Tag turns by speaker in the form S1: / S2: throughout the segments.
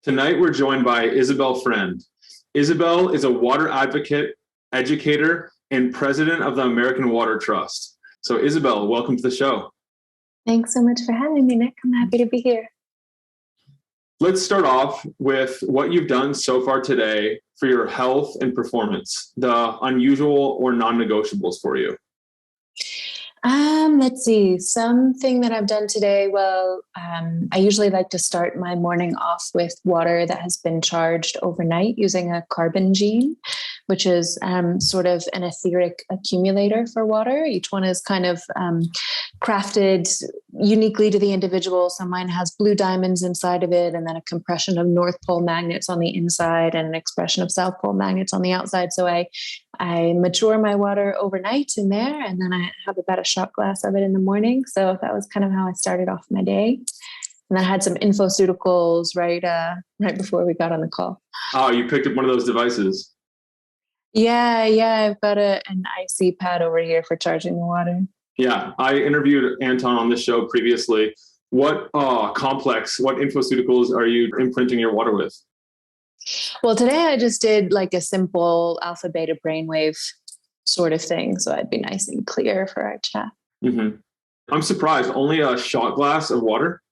S1: Tonight, we're joined by Isabel Friend. Isabel is a water advocate, educator, and president of the American Water Trust. So, Isabel, welcome to the show.
S2: Thanks so much for having me, Nick. I'm happy to be here.
S1: Let's start off with what you've done so far today for your health and performance, the unusual or non-negotiables for you.
S2: Let's see, something that I've done today. Well, I usually like to start my morning off with water that has been charged overnight using a carbon gene, which is sort of an etheric accumulator for water. Each one is kind of crafted uniquely to the individual. So mine has blue diamonds inside of it, and then a compression of North Pole magnets on the inside and an expression of South Pole magnets on the outside. So I mature my water overnight in there, and then I have about a shot glass of it in the morning. So that was kind of how I started off my day. And then I had some infoceuticals right before we got on the call.
S1: Oh, you picked up one of those devices.
S2: Yeah. I've got an IC pad over here for charging the water.
S1: Yeah, I interviewed Anton on this show previously. What infoceuticals are you imprinting your water with?
S2: Well, today I just did like a simple alpha beta brainwave sort of thing. So I'd be nice and clear for our chat.
S1: Mm-hmm. I'm surprised. Only a shot glass of water?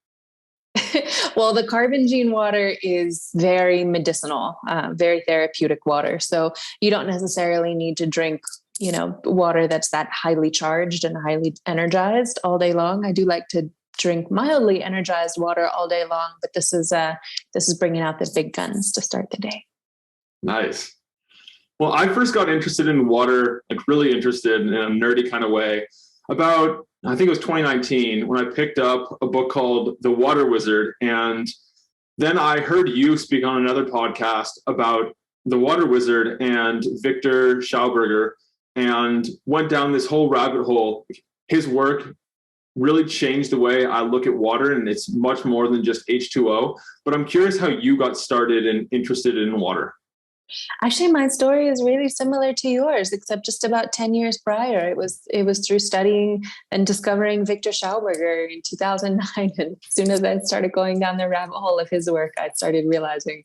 S2: Well, the carbon gene water is very medicinal, very therapeutic water. So you don't necessarily need to drink, water that's that highly charged and highly energized all day long. I do like to drink mildly energized water all day long, but this is bringing out the big guns to start the day.
S1: Nice. Well, I first got interested in water, like really interested in a nerdy kind of way, about, I think it was 2019, when I picked up a book called The Water Wizard. And then I heard you speak on another podcast about The Water Wizard and Victor Schauberger, and went down this whole rabbit hole. His work really changed the way I look at water, and it's much more than just H2O. But I'm curious how you got started and interested in water.
S2: Actually, my story is really similar to yours, except just about 10 years prior. It was through studying and discovering Victor Schauberger in 2009. And as soon as I started going down the rabbit hole of his work, I started realizing,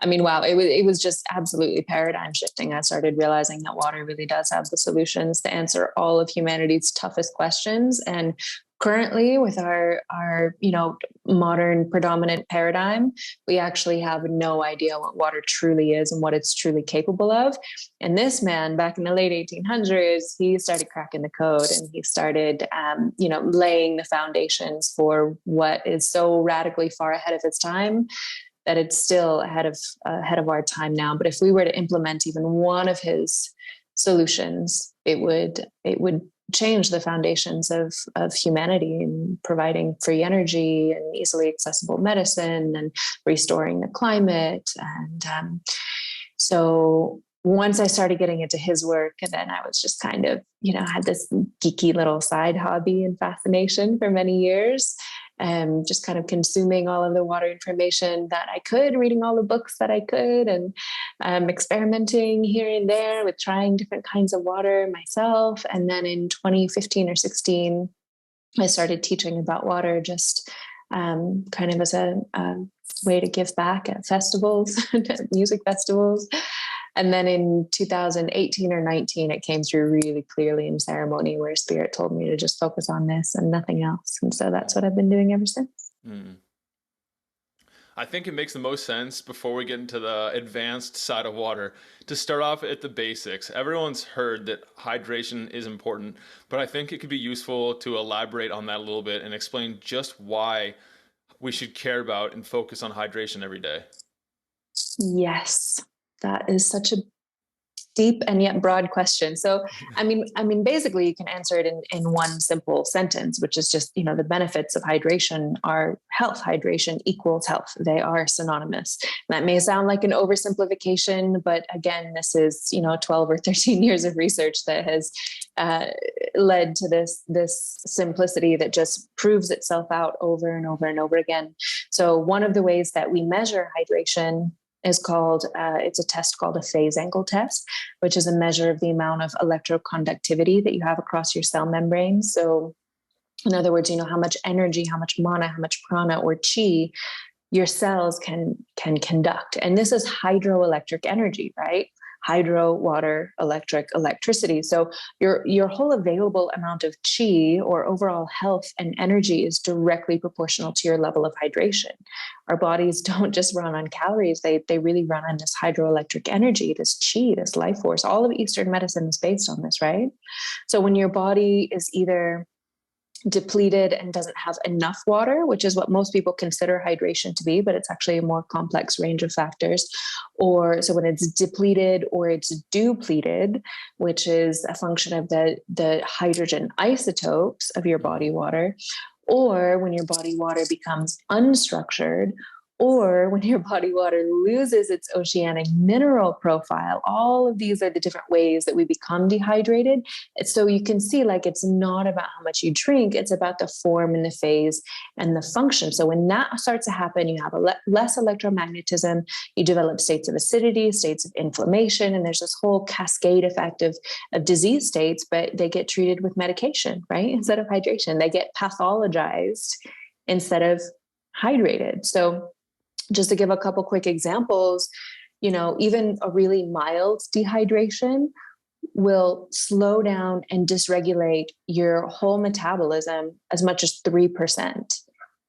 S2: wow, it was just absolutely paradigm shifting. I started realizing that water really does have the solutions to answer all of humanity's toughest questions. And currently, with our modern predominant paradigm, we actually have no idea what water truly is and what it's truly capable of. And this man, back in the late 1800s, he started cracking the code, and he started, laying the foundations for what is so radically far ahead of its time that it's still ahead of our time now. But if we were to implement even one of his solutions, it would change the foundations of humanity in providing free energy and easily accessible medicine and restoring the climate. And so once I started getting into his work, and then I was just kind of, had this geeky little side hobby and fascination for many years. Just kind of consuming all of the water information that I could, reading all the books that I could, and experimenting here and there with trying different kinds of water myself. And then in 2015 or 16, I started teaching about water, just kind of as a way to give back at festivals, music festivals. And then in 2018 or 19, it came through really clearly in ceremony, where Spirit told me to just focus on this and nothing else. And so that's what I've been doing ever since.
S3: I think it makes the most sense, before we get into the advanced side of water, to start off at the basics. Everyone's heard that hydration is important, but I think it could be useful to elaborate on that a little bit and explain just why we should care about and focus on hydration every day.
S2: Yes. That is such a deep and yet broad question. So, basically you can answer it in one simple sentence, which is just, the benefits of hydration are health. Hydration equals health. They are synonymous. That may sound like an oversimplification, but again, this is, 12 or 13 years of research that has led to this simplicity that just proves itself out over and over and over again. So one of the ways that we measure hydration is called, it's a test called a phase angle test, which is a measure of the amount of electroconductivity that you have across your cell membrane. So in other words, how much energy, how much mana, how much prana or chi your cells can conduct. And this is hydroelectric energy, right? Hydro, water, electricity. So your whole available amount of chi, or overall health and energy, is directly proportional to your level of hydration. Our bodies don't just run on calories. They really run on this hydroelectric energy, this chi, this life force. All of Eastern medicine is based on this, right? So when your body is either depleted and doesn't have enough water, which is what most people consider hydration to be, but it's actually a more complex range of factors. Or so when it's depleted or it's depleted, which is a function of the hydrogen isotopes of your body water, or when your body water becomes unstructured, or when your body water loses its oceanic mineral profile. All of these are the different ways that we become dehydrated. So you can see, like, it's not about how much you drink, it's about the form and the phase and the function. So when that starts to happen, you have less electromagnetism, you develop states of acidity, states of inflammation, and there's this whole cascade effect of disease states, but they get treated with medication, right? Instead of hydration, they get pathologized instead of hydrated. So just to give a couple quick examples, even a really mild dehydration will slow down and dysregulate your whole metabolism as much as 3%.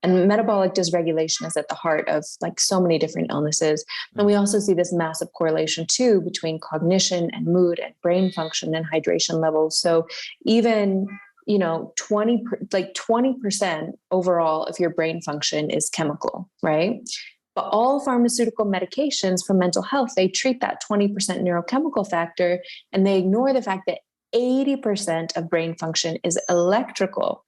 S2: And metabolic dysregulation is at the heart of like so many different illnesses. And we also see this massive correlation too between cognition and mood and brain function and hydration levels. So even 20% overall of your brain function is chemical, right? But all pharmaceutical medications for mental health, they treat that 20% neurochemical factor, and they ignore the fact that 80% of brain function is electrical.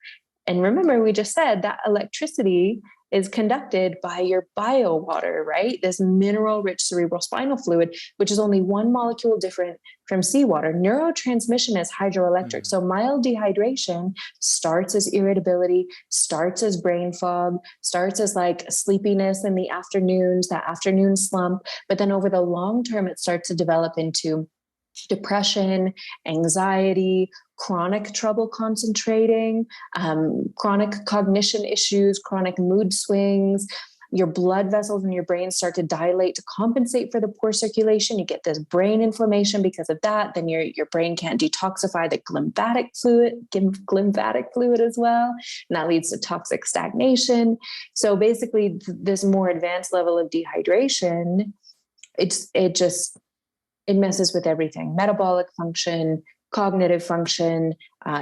S2: And remember, we just said that electricity is conducted by your biowater, right? This mineral-rich cerebrospinal fluid, which is only one molecule different from seawater. Neurotransmission is hydroelectric. So mild dehydration starts as irritability, starts as brain fog, starts as like sleepiness in the afternoons, that afternoon slump. But then over the long term, it starts to develop into depression, anxiety, chronic trouble concentrating, chronic cognition issues, chronic mood swings. Your blood vessels in your brain start to dilate to compensate for the poor circulation. You get this brain inflammation because of that. Then your brain can't detoxify the glymphatic fluid as well. And that leads to toxic stagnation. So basically, this more advanced level of dehydration, it messes with everything: metabolic function, cognitive function,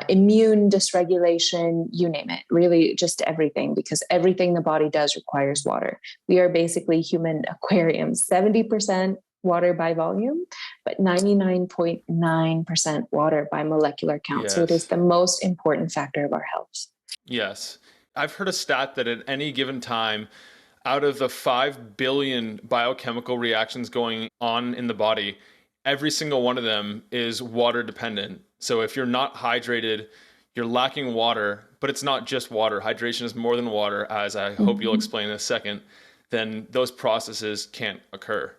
S2: immune dysregulation, you name it, really just everything, because everything the body does requires water. We are basically human aquariums, 70% water by volume, but 99.9% water by molecular count.
S3: Yes.
S2: So it is the most important factor of our health.
S3: Yes. I've heard a stat that at any given time, out of the 5 billion biochemical reactions going on in the body, every single one of them is water dependent. So if you're not hydrated, you're lacking water, but it's not just water. Hydration is more than water, as I hope you'll explain in a second. Then those processes can't occur.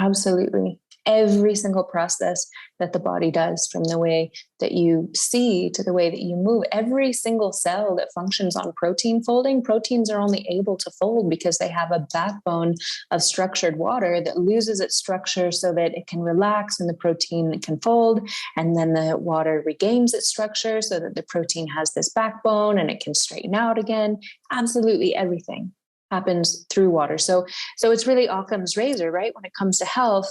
S2: Absolutely. Every single process that the body does, from the way that you see to the way that you move, every single cell that functions on protein folding, proteins are only able to fold because they have a backbone of structured water that loses its structure so that it can relax and the protein can fold. And then the water regains its structure so that the protein has this backbone and it can straighten out again. Absolutely everything happens through water. So it's really Occam's razor, right? When it comes to health,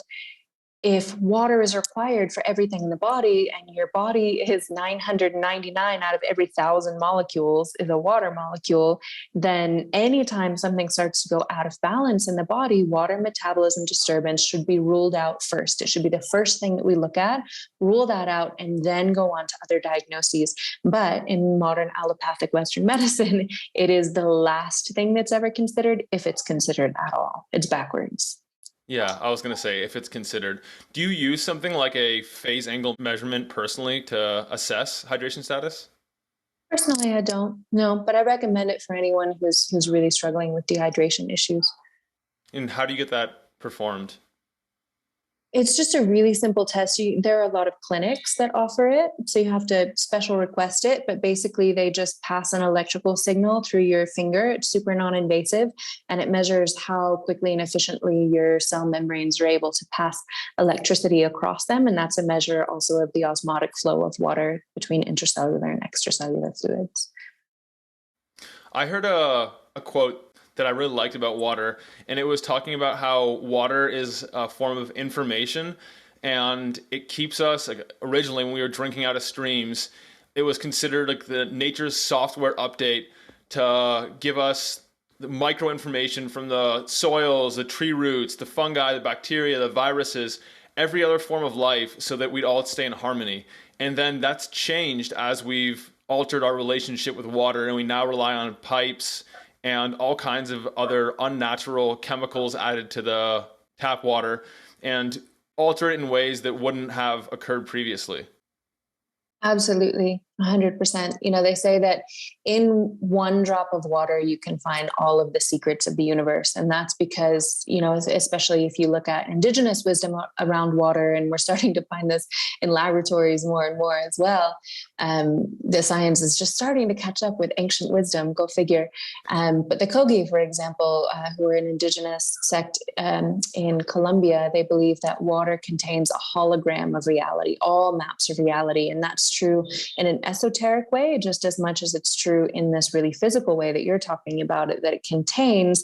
S2: if water is required for everything in the body, and your body is 999 out of every 1,000 molecules is a water molecule, then anytime something starts to go out of balance in the body, water metabolism disturbance should be ruled out first. It should be the first thing that we look at, rule that out, and then go on to other diagnoses. But in modern allopathic Western medicine, it is the last thing that's ever considered, if it's considered at all. It's backwards.
S3: Yeah, I was going to say, if it's considered. Do you use something like a phase angle measurement personally to assess hydration status?
S2: Personally, I don't. No, but I recommend it for anyone who's really struggling with dehydration issues.
S3: And how do you get that performed?
S2: It's just a really simple test. There are a lot of clinics that offer it, so you have to special request it, but basically they just pass an electrical signal through your finger. It's super non-invasive, and it measures how quickly and efficiently your cell membranes are able to pass electricity across them. And that's a measure also of the osmotic flow of water between intracellular and extracellular fluids.
S3: I heard a quote that I really liked about water, and it was talking about how water is a form of information, and it keeps us, like, originally when we were drinking out of streams, it was considered like the nature's software update to give us the micro information from the soils, the tree roots, the fungi, the bacteria, the viruses, every other form of life, so that we'd all stay in harmony. And then that's changed as we've altered our relationship with water, and we now rely on pipes and all kinds of other unnatural chemicals added to the tap water, and alter it in ways that wouldn't have occurred previously.
S2: Absolutely, 100%. They say that in one drop of water, you can find all of the secrets of the universe. And that's because, especially if you look at indigenous wisdom around water, and we're starting to find this in laboratories more and more as well. The science is just starting to catch up with ancient wisdom, go figure. But the Kogi, for example, who are an indigenous sect in Colombia, they believe that water contains a hologram of reality, all maps of reality. And that's true in an esoteric way, just as much as it's true in this really physical way that you're talking about, that it contains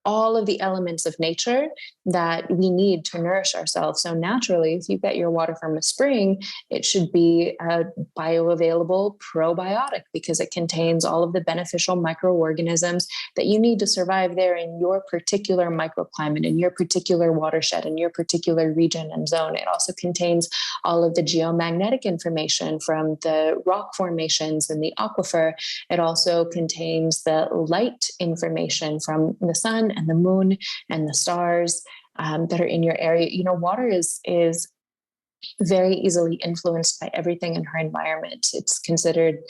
S2: all of the elements of nature that we need to nourish ourselves. So naturally, if you get your water from a spring, it should be a bioavailable probiotic, because it contains all of the beneficial microorganisms that you need to survive there in your particular microclimate, in your particular watershed, in your particular region and zone. It also contains all of the geomagnetic information from the rock formations in the aquifer. It also contains the light information from the sun and the moon and the stars that are in your area. Water is very easily influenced by everything in her environment. It's considered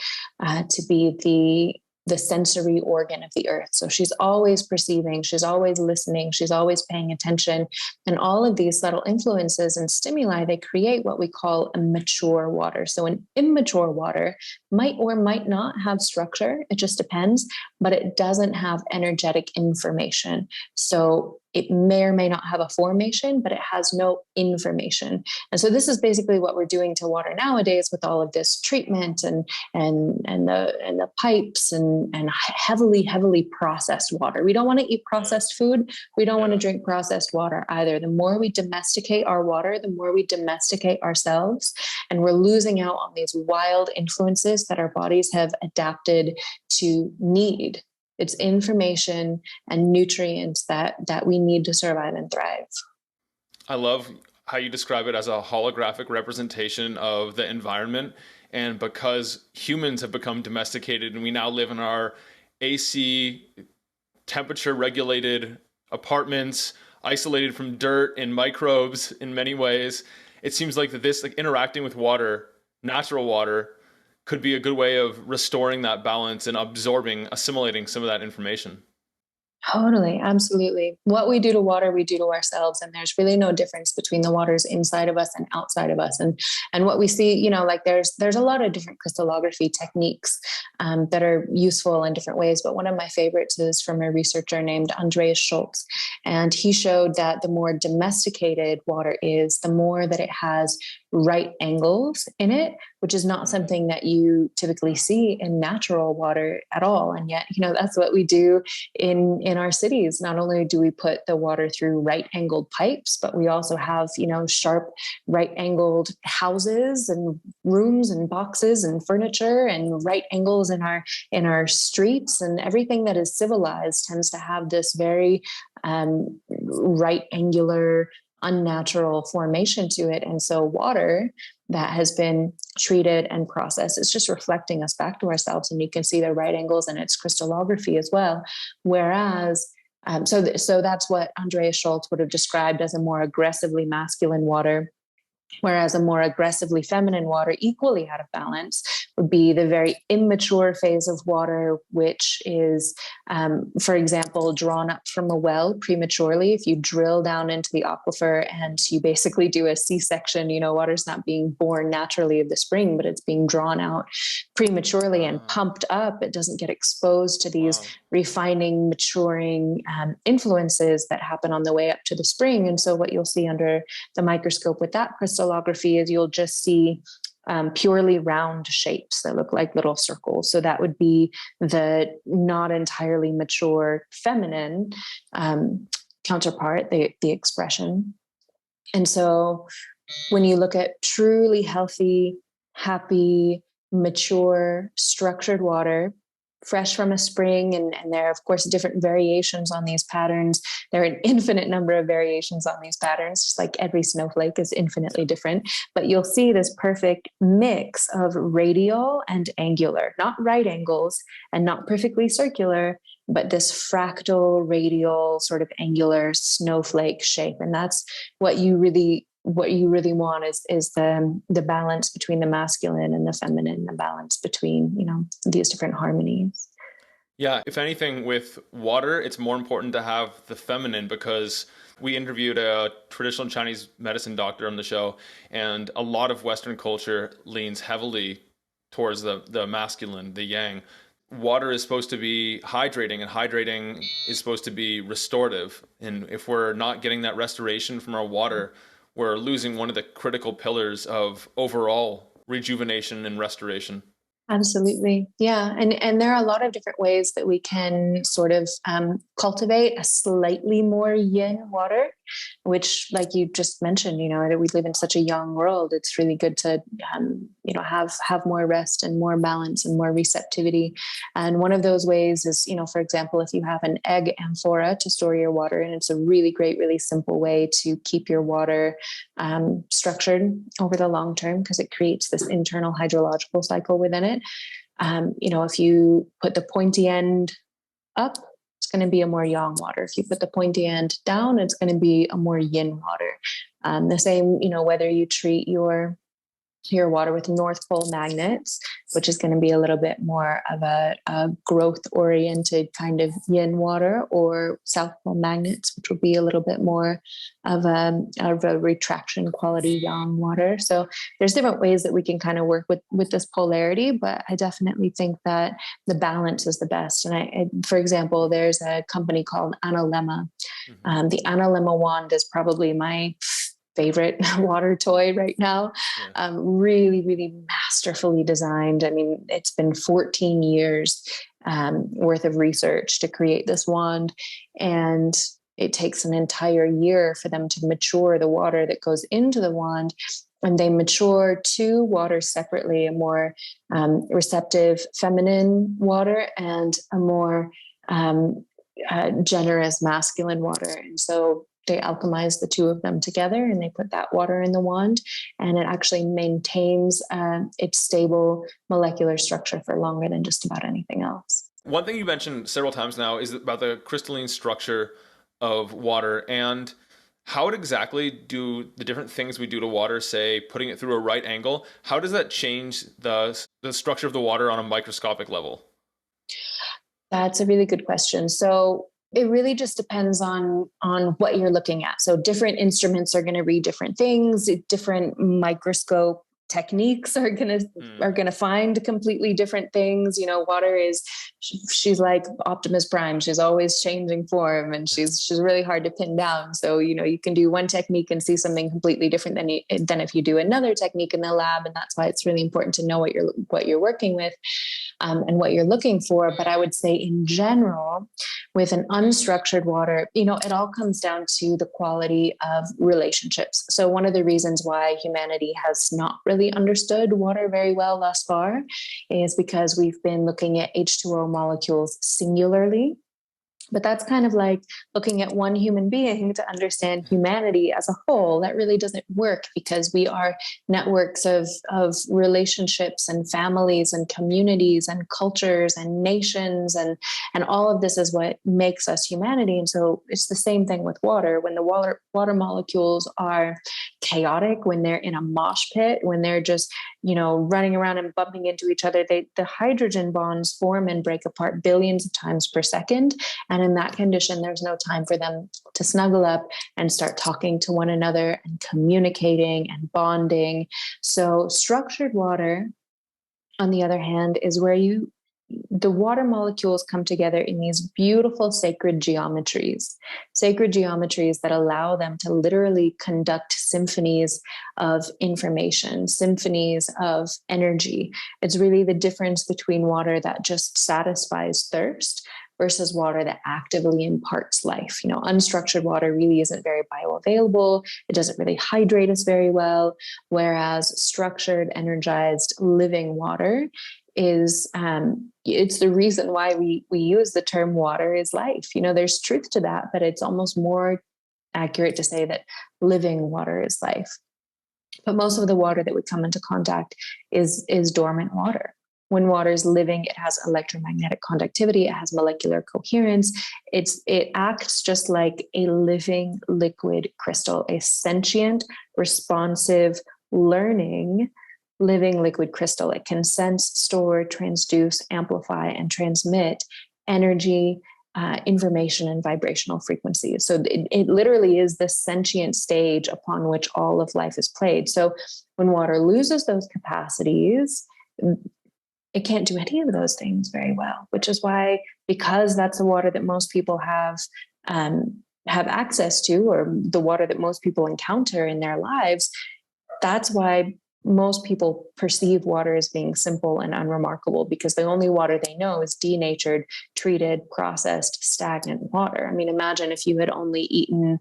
S2: to be the sensory organ of the earth. So she's always perceiving, she's always listening, she's always paying attention. And all of these subtle influences and stimuli, they create what we call a mature water. So an immature water might or might not have structure, it just depends, but it doesn't have energetic information. So it may or may not have a formation, but it has no information. And so this is basically what we're doing to water nowadays with all of this treatment and the pipes and heavily processed water. We don't want to eat processed food. We don't want to drink processed water either. The more we domesticate our water, the more we domesticate ourselves, and we're losing out on these wild influences that our bodies have adapted to need. It's information and nutrients that we need to survive and thrive.
S3: I love how you describe it as a holographic representation of the environment. And because humans have become domesticated and we now live in our AC temperature regulated apartments, isolated from dirt and microbes in many ways, it seems like this, like interacting with water, natural water, could be a good way of restoring that balance and assimilating some of that information.
S2: Totally. Absolutely. What we do to water, we do to ourselves. And there's really no difference between the waters inside of us and outside of us. And what we see, there's a lot of different crystallography techniques that are useful in different ways. But one of my favorites is from a researcher named Andreas Schultz. And he showed that the more domesticated water is, the more that it has right angles in it, which is not something that you typically see in natural water at all. And yet, that's what we do in our cities. Not only do we put the water through right angled pipes, but we also have, sharp right angled houses and rooms and boxes and furniture and right angles in our streets, and everything that is civilized tends to have this very right angular, unnatural formation to it. And so water that has been treated and processed is just reflecting us back to ourselves. And you can see the right angles in its crystallography as well. Whereas, so that's what Andreas Schultz would have described as a more aggressively masculine water. Whereas a more aggressively feminine water, equally out of balance, would be the very immature phase of water, which is, for example, drawn up from a well prematurely. If you drill down into the aquifer and you basically do a C-section, water's not being born naturally of the spring, but it's being drawn out prematurely and pumped up. It doesn't get exposed to these refining, maturing influences that happen on the way up to the spring. And so what you'll see under the microscope with that crystallography is you'll just see purely round shapes that look like little circles. So that would be the not entirely mature feminine counterpart, the expression. And so when you look at truly healthy, happy, mature, structured water, fresh from a spring, and there are, of course, different variations on these patterns. There are an infinite number of variations on these patterns, just like every snowflake is infinitely different. But you'll see this perfect mix of radial and angular, not right angles and not perfectly circular, but this fractal, radial, sort of angular snowflake shape. And that's what you really want is the balance between the masculine and the feminine, the balance between, these different harmonies.
S3: Yeah, if anything, with water, it's more important to have the feminine, because we interviewed a traditional Chinese medicine doctor on the show, and a lot of Western culture leans heavily towards the masculine, the yang. Water is supposed to be hydrating, and hydrating is supposed to be restorative. And if we're not getting that restoration from our water, we're losing one of the critical pillars of overall rejuvenation and restoration.
S2: Absolutely. Yeah. And there are a lot of different ways that we can sort of cultivate a slightly more yin water, which, like you just mentioned, that we live in such a young world. It's really good to, have more rest and more balance and more receptivity. And one of those ways is, for example, if you have an egg amphora to store your water in, it's a really great, really simple way to keep your water structured over the long term, because it creates this internal hydrological cycle within it. If you put the pointy end up, it's going to be a more yang water. If you put the pointy end down, it's going to be a more yin water. The same, whether you treat your water with North Pole magnets, which is going to be a little bit more of a growth-oriented kind of yin water, or South Pole magnets, which will be a little bit more of a retraction quality yang water. So there's different ways that we can kind of work with this polarity, but I definitely think that the balance is the best. And I for example, there's a company called Analemma.
S3: Mm-hmm.
S2: The Analemma wand is probably my favorite water toy right now.
S3: Yeah.
S2: Really, really masterfully designed. I mean, it's been 14 years worth of research to create this wand. And it takes an entire year for them to mature the water that goes into the wand. And they mature two waters separately, a more receptive feminine water and a more generous masculine water. And so they alchemize the two of them together, and they put that water in the wand, and it actually maintains its stable molecular structure for longer than just about anything else.
S3: One thing you mentioned several times now is about the crystalline structure of water, and how exactly do the different things we do to water, say putting it through a right angle, how does that change the structure of the water on a microscopic level?
S2: That's a really good question. So it really just depends on what you're looking at. So different instruments are going to read different things. Different microscope techniques are going to find completely different things. Water she's like Optimus Prime. She's always changing form, and she's really hard to pin down. So, you can do one technique and see something completely different than if you do another technique in the lab. And that's why it's really important to know what you're working with and what you're looking for. But I would say in general, with an unstructured water, it all comes down to the quality of relationships. So one of the reasons why humanity has not really understood water very well thus far is because we've been looking at H2O molecules singularly But that's kind of like looking at one human being to understand humanity as a whole. That really doesn't work, because we are networks of relationships and families and communities and cultures and nations. And all of this is what makes us humanity. And so it's the same thing with water. When the water molecules are chaotic, when they're in a mosh pit, when they're just, running around and bumping into each other, the hydrogen bonds form and break apart billions of times per second. And in that condition, there's no time for them to snuggle up and start talking to one another and communicating and bonding. So structured water, on the other hand, is where the water molecules come together in these beautiful sacred geometries that allow them to literally conduct symphonies of information, symphonies of energy. It's really the difference between water that just satisfies thirst versus water that actively imparts life. Unstructured water really isn't very bioavailable. It doesn't really hydrate us very well, whereas structured, energized, living water is it's the reason why we use the term water is life. There's truth to that, but it's almost more accurate to say that living water is life. But most of the water that would come into contact is dormant water. When water is living, it has electromagnetic conductivity, it has molecular coherence. It acts just like a living liquid crystal, a sentient, responsive, learning living liquid crystal. It can sense, store, transduce, amplify, and transmit energy, information, and vibrational frequencies. So it literally is the sentient stage upon which all of life is played. So when water loses those capacities, it can't do any of those things very well, which is why, because that's the water that most people have access to, or the water that most people encounter in their lives, that's why most people perceive water as being simple and unremarkable, because the only water they know is denatured, treated, processed, stagnant water. I mean, imagine if you had only eaten,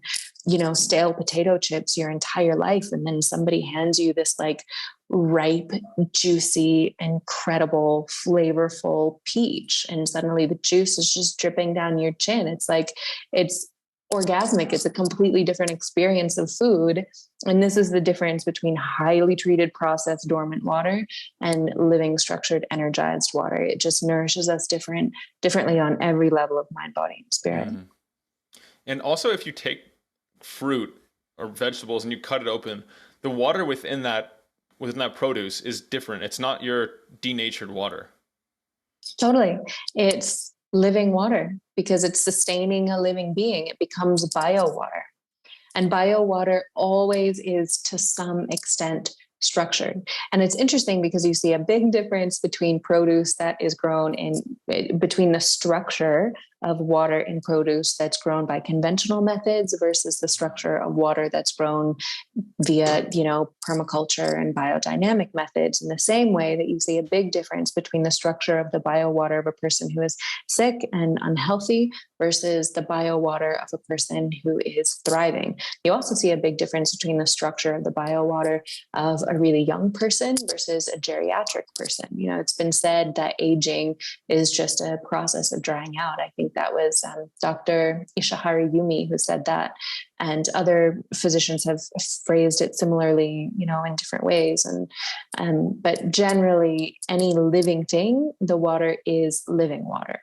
S2: stale potato chips your entire life, and then somebody hands you this like ripe, juicy, incredible, flavorful peach, and suddenly the juice is just dripping down your chin. It's orgasmic. It's a completely different experience of food. And this is the difference between highly treated, processed, dormant water and living, structured, energized water. It just nourishes us differently on every level of mind, body, and spirit.
S3: Mm-hmm. And also, if you take fruit or vegetables and you cut it open, the water within that produce is different. It's not your denatured water.
S2: Totally. It's living water because it's sustaining a living being. It becomes biowater. And biowater always is, to some extent, structured. And it's interesting because you see a big difference between produce that is grown between the structure of water in produce that's grown by conventional methods versus the structure of water that's grown via, permaculture and biodynamic methods, in the same way that you see a big difference between the structure of the biowater of a person who is sick and unhealthy versus the biowater of a person who is thriving. You also see a big difference between the structure of the biowater of a really young person versus a geriatric person. It's been said that aging is just a process of drying out. I think that was Dr. Ishihara Yumi who said that, and other physicians have phrased it similarly, in different ways. But generally, any living thing, the water is living water.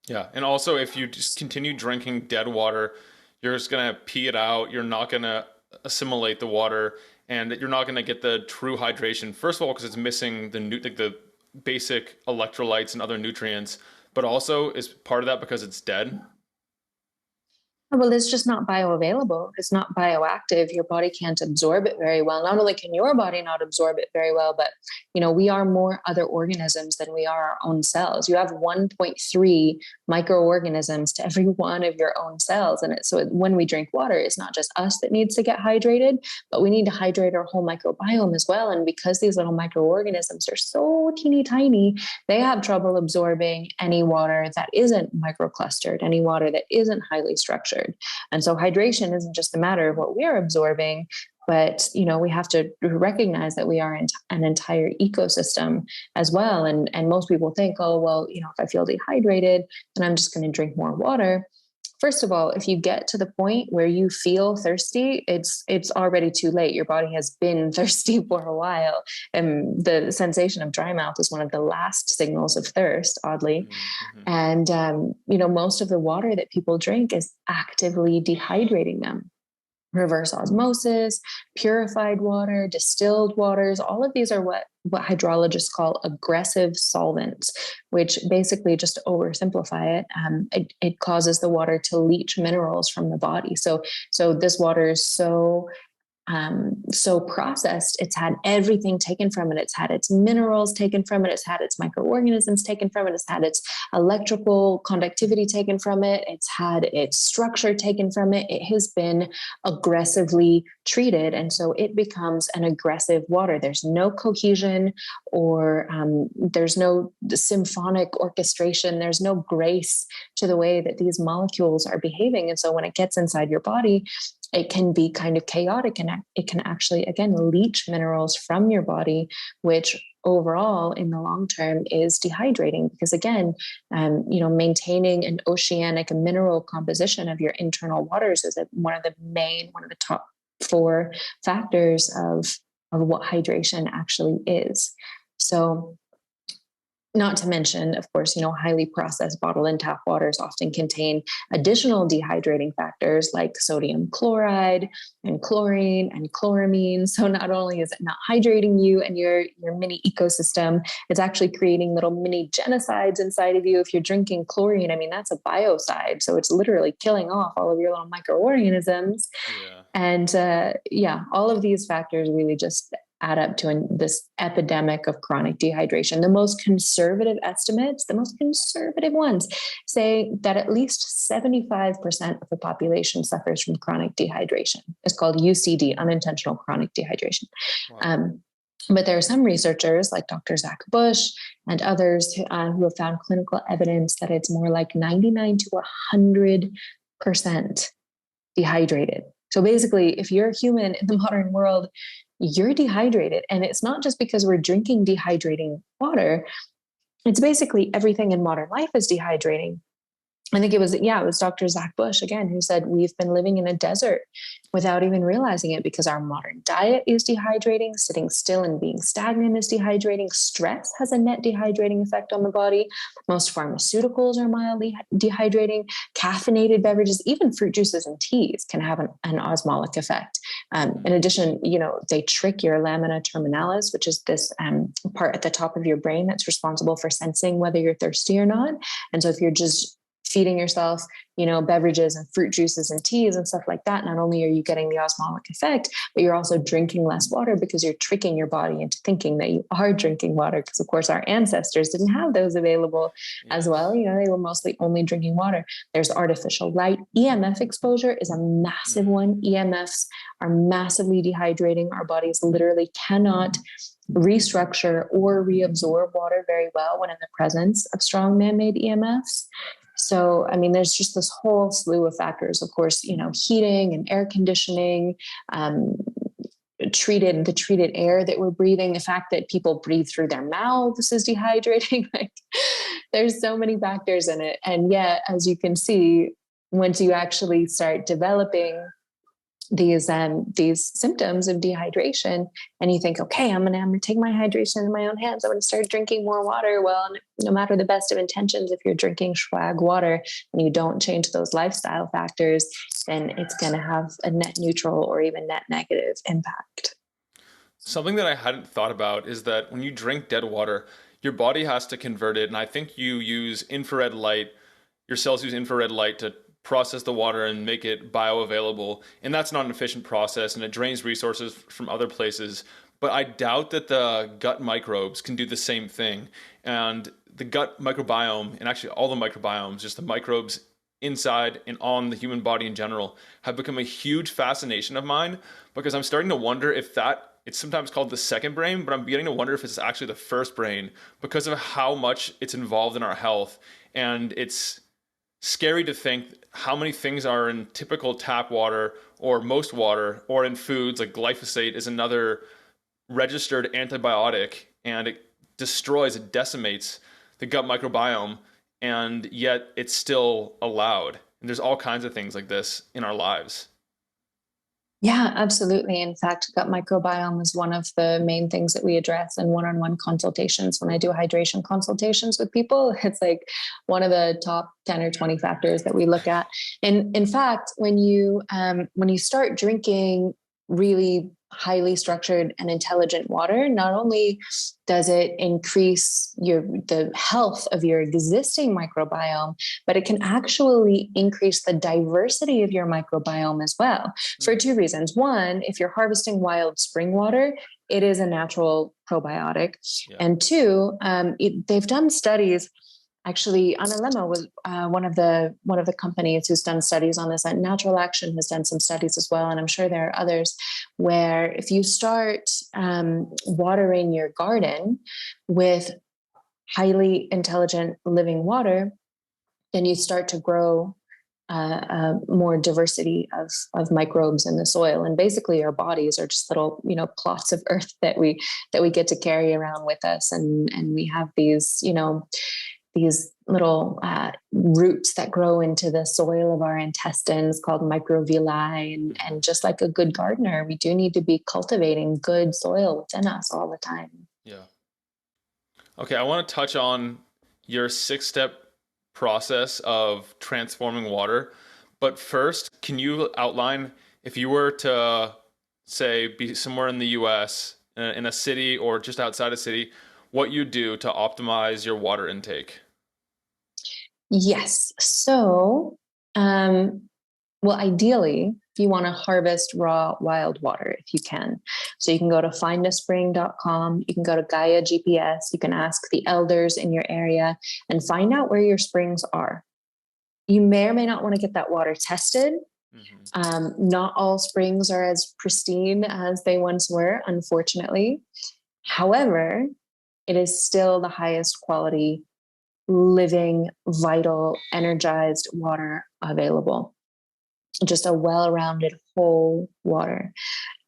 S3: Yeah, and also if you just continue drinking dead water, you're just gonna pee it out. You're not gonna assimilate the water, and you're not gonna get the true hydration. First of all, because it's missing the basic electrolytes and other nutrients, but also is part of that because it's dead.
S2: Well, it's just not bioavailable. It's not bioactive. Your body can't absorb it very well. Not only can your body not absorb it very well, but, we are more other organisms than we are our own cells. You have 1.3 microorganisms to every one of your own cells. And so when we drink water, it's not just us that needs to get hydrated, but we need to hydrate our whole microbiome as well. And because these little microorganisms are so teeny tiny, they have trouble absorbing any water that isn't microclustered, any water that isn't highly structured. And so hydration isn't just a matter of what we're absorbing. But, we have to recognize that we are an entire ecosystem as well. And most people think, oh, well, if I feel dehydrated, then I'm just going to drink more water. First of all, if you get to the point where you feel thirsty, it's already too late. Your body has been thirsty for a while. And the sensation of dry mouth is one of the last signals of thirst, oddly. And, most of the water that people drink is actively dehydrating them. Reverse osmosis, purified water, distilled waters, all of these are what hydrologists call aggressive solvents, which basically, just to oversimplify it, it causes the water to leach minerals from the body. So this water is so processed, it's had everything taken from it. It's had its minerals taken from it. It's had its microorganisms taken from it. It's had its electrical conductivity taken from it. It's had its structure taken from it. It has been aggressively treated. And so it becomes an aggressive water. There's no cohesion, or there's no symphonic orchestration. There's no grace to the way that these molecules are behaving. And so when it gets inside your body, it can be kind of chaotic, and it can actually, again, leach minerals from your body, which overall in the long term is dehydrating, because again, maintaining an oceanic mineral composition of your internal waters is one of the top 4 factors of what hydration actually is. So, not to mention, of course, highly processed bottled and tap waters often contain additional dehydrating factors like sodium chloride and chlorine and chloramine. So not only is it not hydrating you and your mini ecosystem, it's actually creating little mini genocides inside of you. If you're drinking chlorine, that's a biocide. So it's literally killing off all of your little microorganisms. Yeah. And all of these factors really just add up to this epidemic of chronic dehydration. The most conservative estimates, the most conservative ones, say that at least 75% of the population suffers from chronic dehydration. It's called UCD, unintentional chronic dehydration. Wow. But there are some researchers like Dr. Zach Bush and others who have found clinical evidence that it's more like 99 to 100% dehydrated. So basically, if you're a human in the modern world, you're dehydrated. And it's not just because we're drinking dehydrating water. It's basically everything in modern life is dehydrating. I think it was Dr. Zach Bush, again, who said we've been living in a desert without even realizing it, because our modern diet is dehydrating. Sitting still and being stagnant is dehydrating. Stress has a net dehydrating effect on the body. Most pharmaceuticals are mildly dehydrating. Caffeinated beverages, even fruit juices and teas, can have an osmotic effect. In addition, they trick your lamina terminalis, which is this part at the top of your brain that's responsible for sensing whether you're thirsty or not. And so if you're just feeding yourself, beverages and fruit juices and teas and stuff like that, not only are you getting the osmotic effect, but you're also drinking less water, because you're tricking your body into thinking that you are drinking water. Because of course our ancestors didn't have those available as well. They were mostly only drinking water. There's artificial light. EMF exposure is a massive one. EMFs are massively dehydrating. Our bodies literally cannot restructure or reabsorb water very well when in the presence of strong man-made EMFs. So, there's just this whole slew of factors, of course, heating and air conditioning, the treated air that we're breathing, the fact that people breathe through their mouths is dehydrating. There's so many factors in it. And yet, as you can see, once you actually start developing these symptoms of dehydration, and you think, okay, I'm gonna take my hydration in my own hands. I'm gonna start drinking more water. Well, no matter the best of intentions, if you're drinking swag water and you don't change those lifestyle factors, then it's gonna have a net neutral or even net negative impact.
S3: Something that I hadn't thought about is that when you drink dead water, your body has to convert it, and I think you use infrared light. Your cells use infrared light to process the water and make it bioavailable. And that's not an efficient process, and it drains resources from other places. But I doubt that the gut microbes can do the same thing. And the gut microbiome, and actually all the microbiomes, just the microbes inside and on the human body in general, have become a huge fascination of mine, because I'm starting to wonder if it's sometimes called the second brain, but I'm beginning to wonder if it's actually the first brain, because of how much it's involved in our health. And it's scary to think how many things are in typical tap water or most water, or in foods like glyphosate is another registered antibiotic, and it decimates the gut microbiome, and yet it's still allowed. And there's all kinds of things like this in our lives.
S2: Yeah, absolutely. In fact, gut microbiome is one of the main things that we address in one-on-one consultations. When I do hydration consultations with people, it's like one of the top 10 or 20 factors that we look at. And in fact, when you start drinking really highly structured and intelligent water, not only does it increase the health of your existing microbiome, but it can actually increase the diversity of your microbiome as well, for two reasons. One, if you're harvesting wild spring water, it is a natural probiotic. Yeah. And two, they've done studies. Actually, Analema was one of the companies who's done studies on this. And Natural Action has done some studies as well, and I'm sure there are others, where if you start watering your garden with highly intelligent living water, then you start to grow more diversity of microbes in the soil. And basically, our bodies are just little plots of earth that we get to carry around with us, and we have these little roots that grow into the soil of our intestines called microvilli. And just like a good gardener, we do need to be cultivating good soil within us all the time.
S3: Yeah. Okay, I want to touch on your 6-step process of transforming water. But first, can you outline, if you were to, say, be somewhere in the US, in a city or just outside a city, what you do to optimize your water intake?
S2: Yes. So, ideally, if you want to harvest raw wild water, if you can. So you can go to findaspring.com, you can go to Gaia GPS, you can ask the elders in your area and find out where your springs are. You may or may not want to get that water tested. Mm-hmm. Not all springs are as pristine as they once were, unfortunately. However, it is still the highest quality living, vital, energized water available. Just a well-rounded whole water.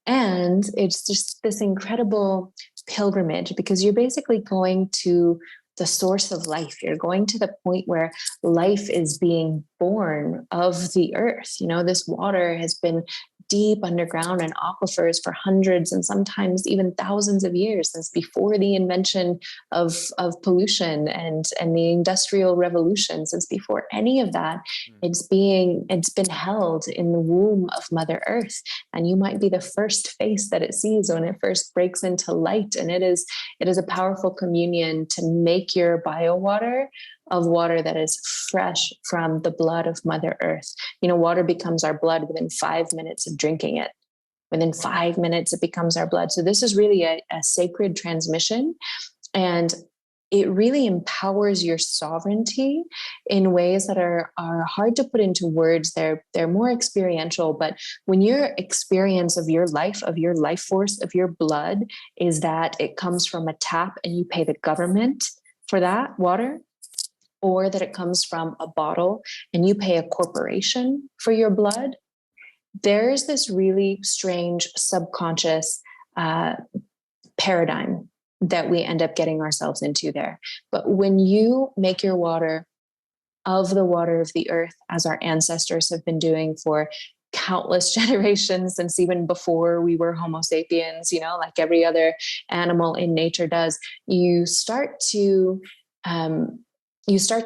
S2: And it's just this incredible pilgrimage, because you're basically going to the source of life. You're going to the point where life is being born of the earth. This water has been deep underground in aquifers for hundreds and sometimes even thousands of years, since before the invention of pollution and the Industrial Revolution. Since before any of that, it's been held in the womb of Mother Earth, and you might be the first face that it sees when it first breaks into light. And it is a powerful communion to make your biowater of water that is fresh from the blood of Mother Earth. Water becomes our blood within 5 minutes of drinking it. Within 5 minutes, it becomes our blood. So this is really a sacred transmission, and it really empowers your sovereignty in ways that are hard to put into words. They're more experiential, but when your experience of your life force, of your blood is that it comes from a tap and you pay the government for that water, or that it comes from a bottle and you pay a corporation for your blood, there's this really strange subconscious paradigm that we end up getting ourselves into there. But when you make your water of the water of the earth, as our ancestors have been doing for countless generations, since even before we were Homo sapiens, like every other animal in nature does, you start to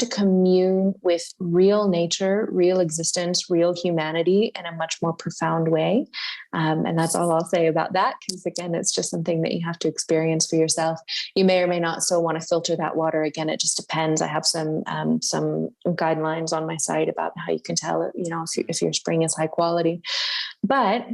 S2: commune with real nature, real existence, real humanity in a much more profound way. And that's all I'll say about that, because again, it's just something that you have to experience for yourself. You may or may not still want to filter that water. Again, it just depends. I have some guidelines on my site about how you can tell, if your spring is high quality. But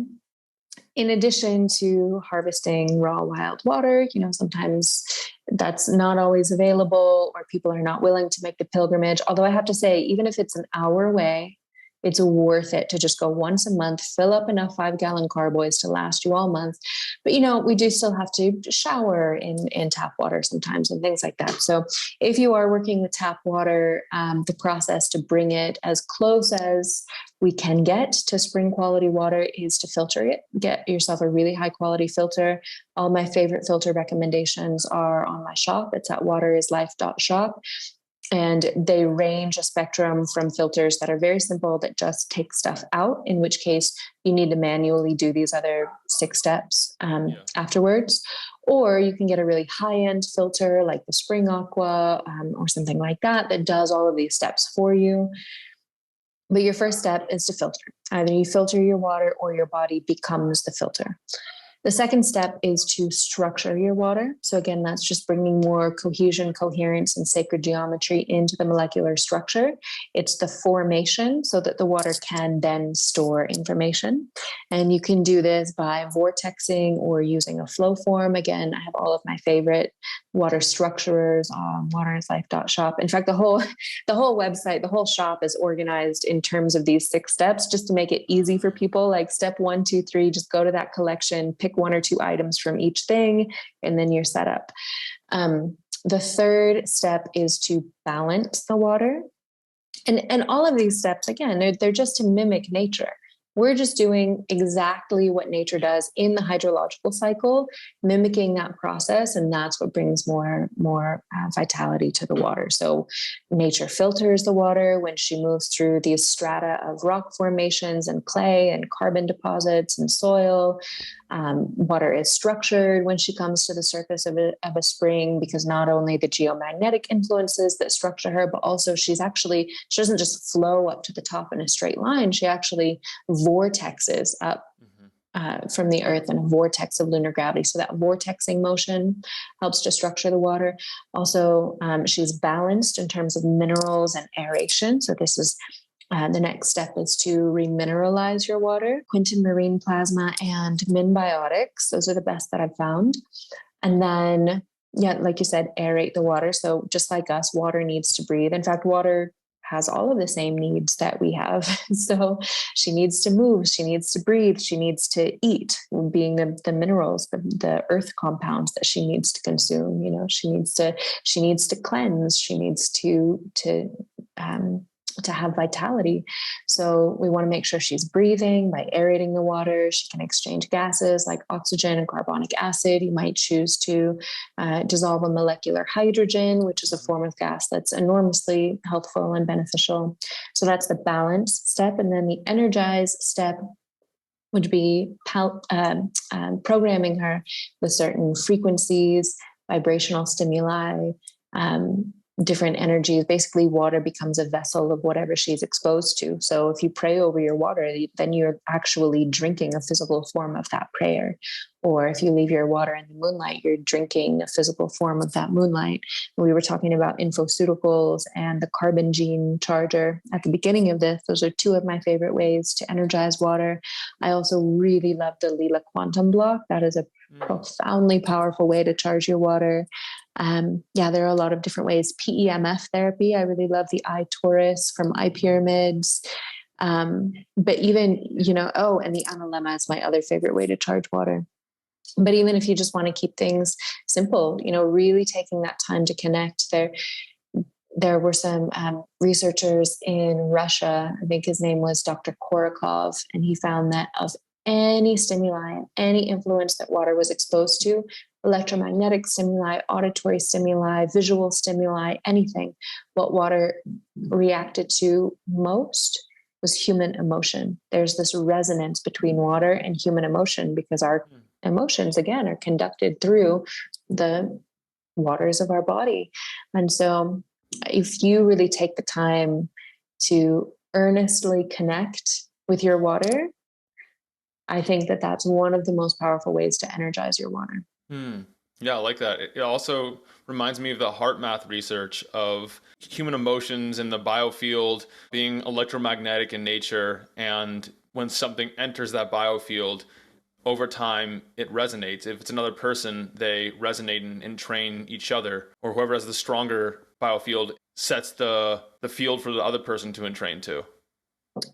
S2: in addition to harvesting raw wild water, sometimes that's not always available, or people are not willing to make the pilgrimage. Although I have to say, even if it's an hour away, it's worth it to just go once a month, fill up enough 5-gallon carboys to last you all month. But, we do still have to shower in tap water sometimes and things like that. So if you are working with tap water, the process to bring it as close as we can get to spring quality water is to filter it. Get yourself a really high quality filter. All my favorite filter recommendations are on my shop. It's at waterislife.shop. And they range a spectrum from filters that are very simple that just take stuff out, in which case you need to manually do these other 6 steps afterwards. Or you can get a really high-end filter like the Spring Aqua or something like that does all of these steps for you. But your first step is to filter. Either you filter your water or your body becomes the filter. The second step is to structure your water. So again, that's just bringing more cohesion, coherence, and sacred geometry into the molecular structure. It's the formation so that the water can then store information. And you can do this by vortexing or using a flow form. Again, I have all of my favorite water structurers on waterislife.shop. In fact, the whole website, the whole shop is organized in terms of these 6 steps, just to make it easy for people. Like step 1, 2, 3, just go to that collection, pick 1 or 2 items from each thing, and then you're set up. The third step is to balance the water. And all of these steps, again, they're just to mimic nature. We're just doing exactly what nature does in the hydrological cycle, mimicking that process, and that's what brings more vitality to the water. So nature filters the water when she moves through these strata of rock formations and clay and carbon deposits and soil. Water is structured when she comes to the surface of a spring, because not only the geomagnetic influences that structure her, but also she doesn't just flow up to the top in a straight line. She actually vortexes up from the earth in a vortex of lunar gravity. So that vortexing motion helps to structure the water. Also, she's balanced in terms of minerals and aeration. So this is the next step is to remineralize your water. Quinton marine plasma and Minbiotics. Those are the best that I've found. And then, like you said, aerate the water. So just like us, water needs to breathe. In fact, water has all of the same needs that we have. So she needs to move, she needs to breathe, she needs to eat, being the minerals, the earth compounds that she needs to consume. She needs to cleanse, she needs to have vitality. So we want to make sure she's breathing by aerating the water. She can exchange gases like oxygen and carbonic acid. You might choose to dissolve a molecular hydrogen, which is a form of gas that's enormously healthful and beneficial. So that's the balance step. And then the energize step would be programming her with certain frequencies, vibrational stimuli, different energies. Basically, water becomes a vessel of whatever she's exposed to. So if you pray over your water, then you're actually drinking a physical form of that prayer. Or if you leave your water in the moonlight, you're drinking a physical form of that moonlight. We were talking about infoceuticals and the carbon gene charger at the beginning of this. Those are 2 of my favorite ways to energize water. I also really love the Lila quantum block. That is a profoundly powerful way to charge your water. There are a lot of different ways. PEMF therapy. I really love the eye torus from eye pyramids. But even, and the analemma is my other favorite way to charge water. But even if you just want to keep things simple, really taking that time to connect. There were some researchers in Russia, I think his name was Dr. Korokov, and he found that of any stimuli, any influence that water was exposed to, electromagnetic stimuli, auditory stimuli, visual stimuli, anything, what water reacted to most was human emotion. There's this resonance between water and human emotion because our emotions, again, are conducted through the waters of our body. And so if you really take the time to earnestly connect with your water, I think that that's one of the most powerful ways to energize your water.
S3: Yeah, I like that. It also reminds me of the heart math research of human emotions in the biofield being electromagnetic in nature. And when something enters that biofield, over time, it resonates. If it's another person, they resonate and entrain each other, or whoever has the stronger biofield sets the field for the other person to entrain to.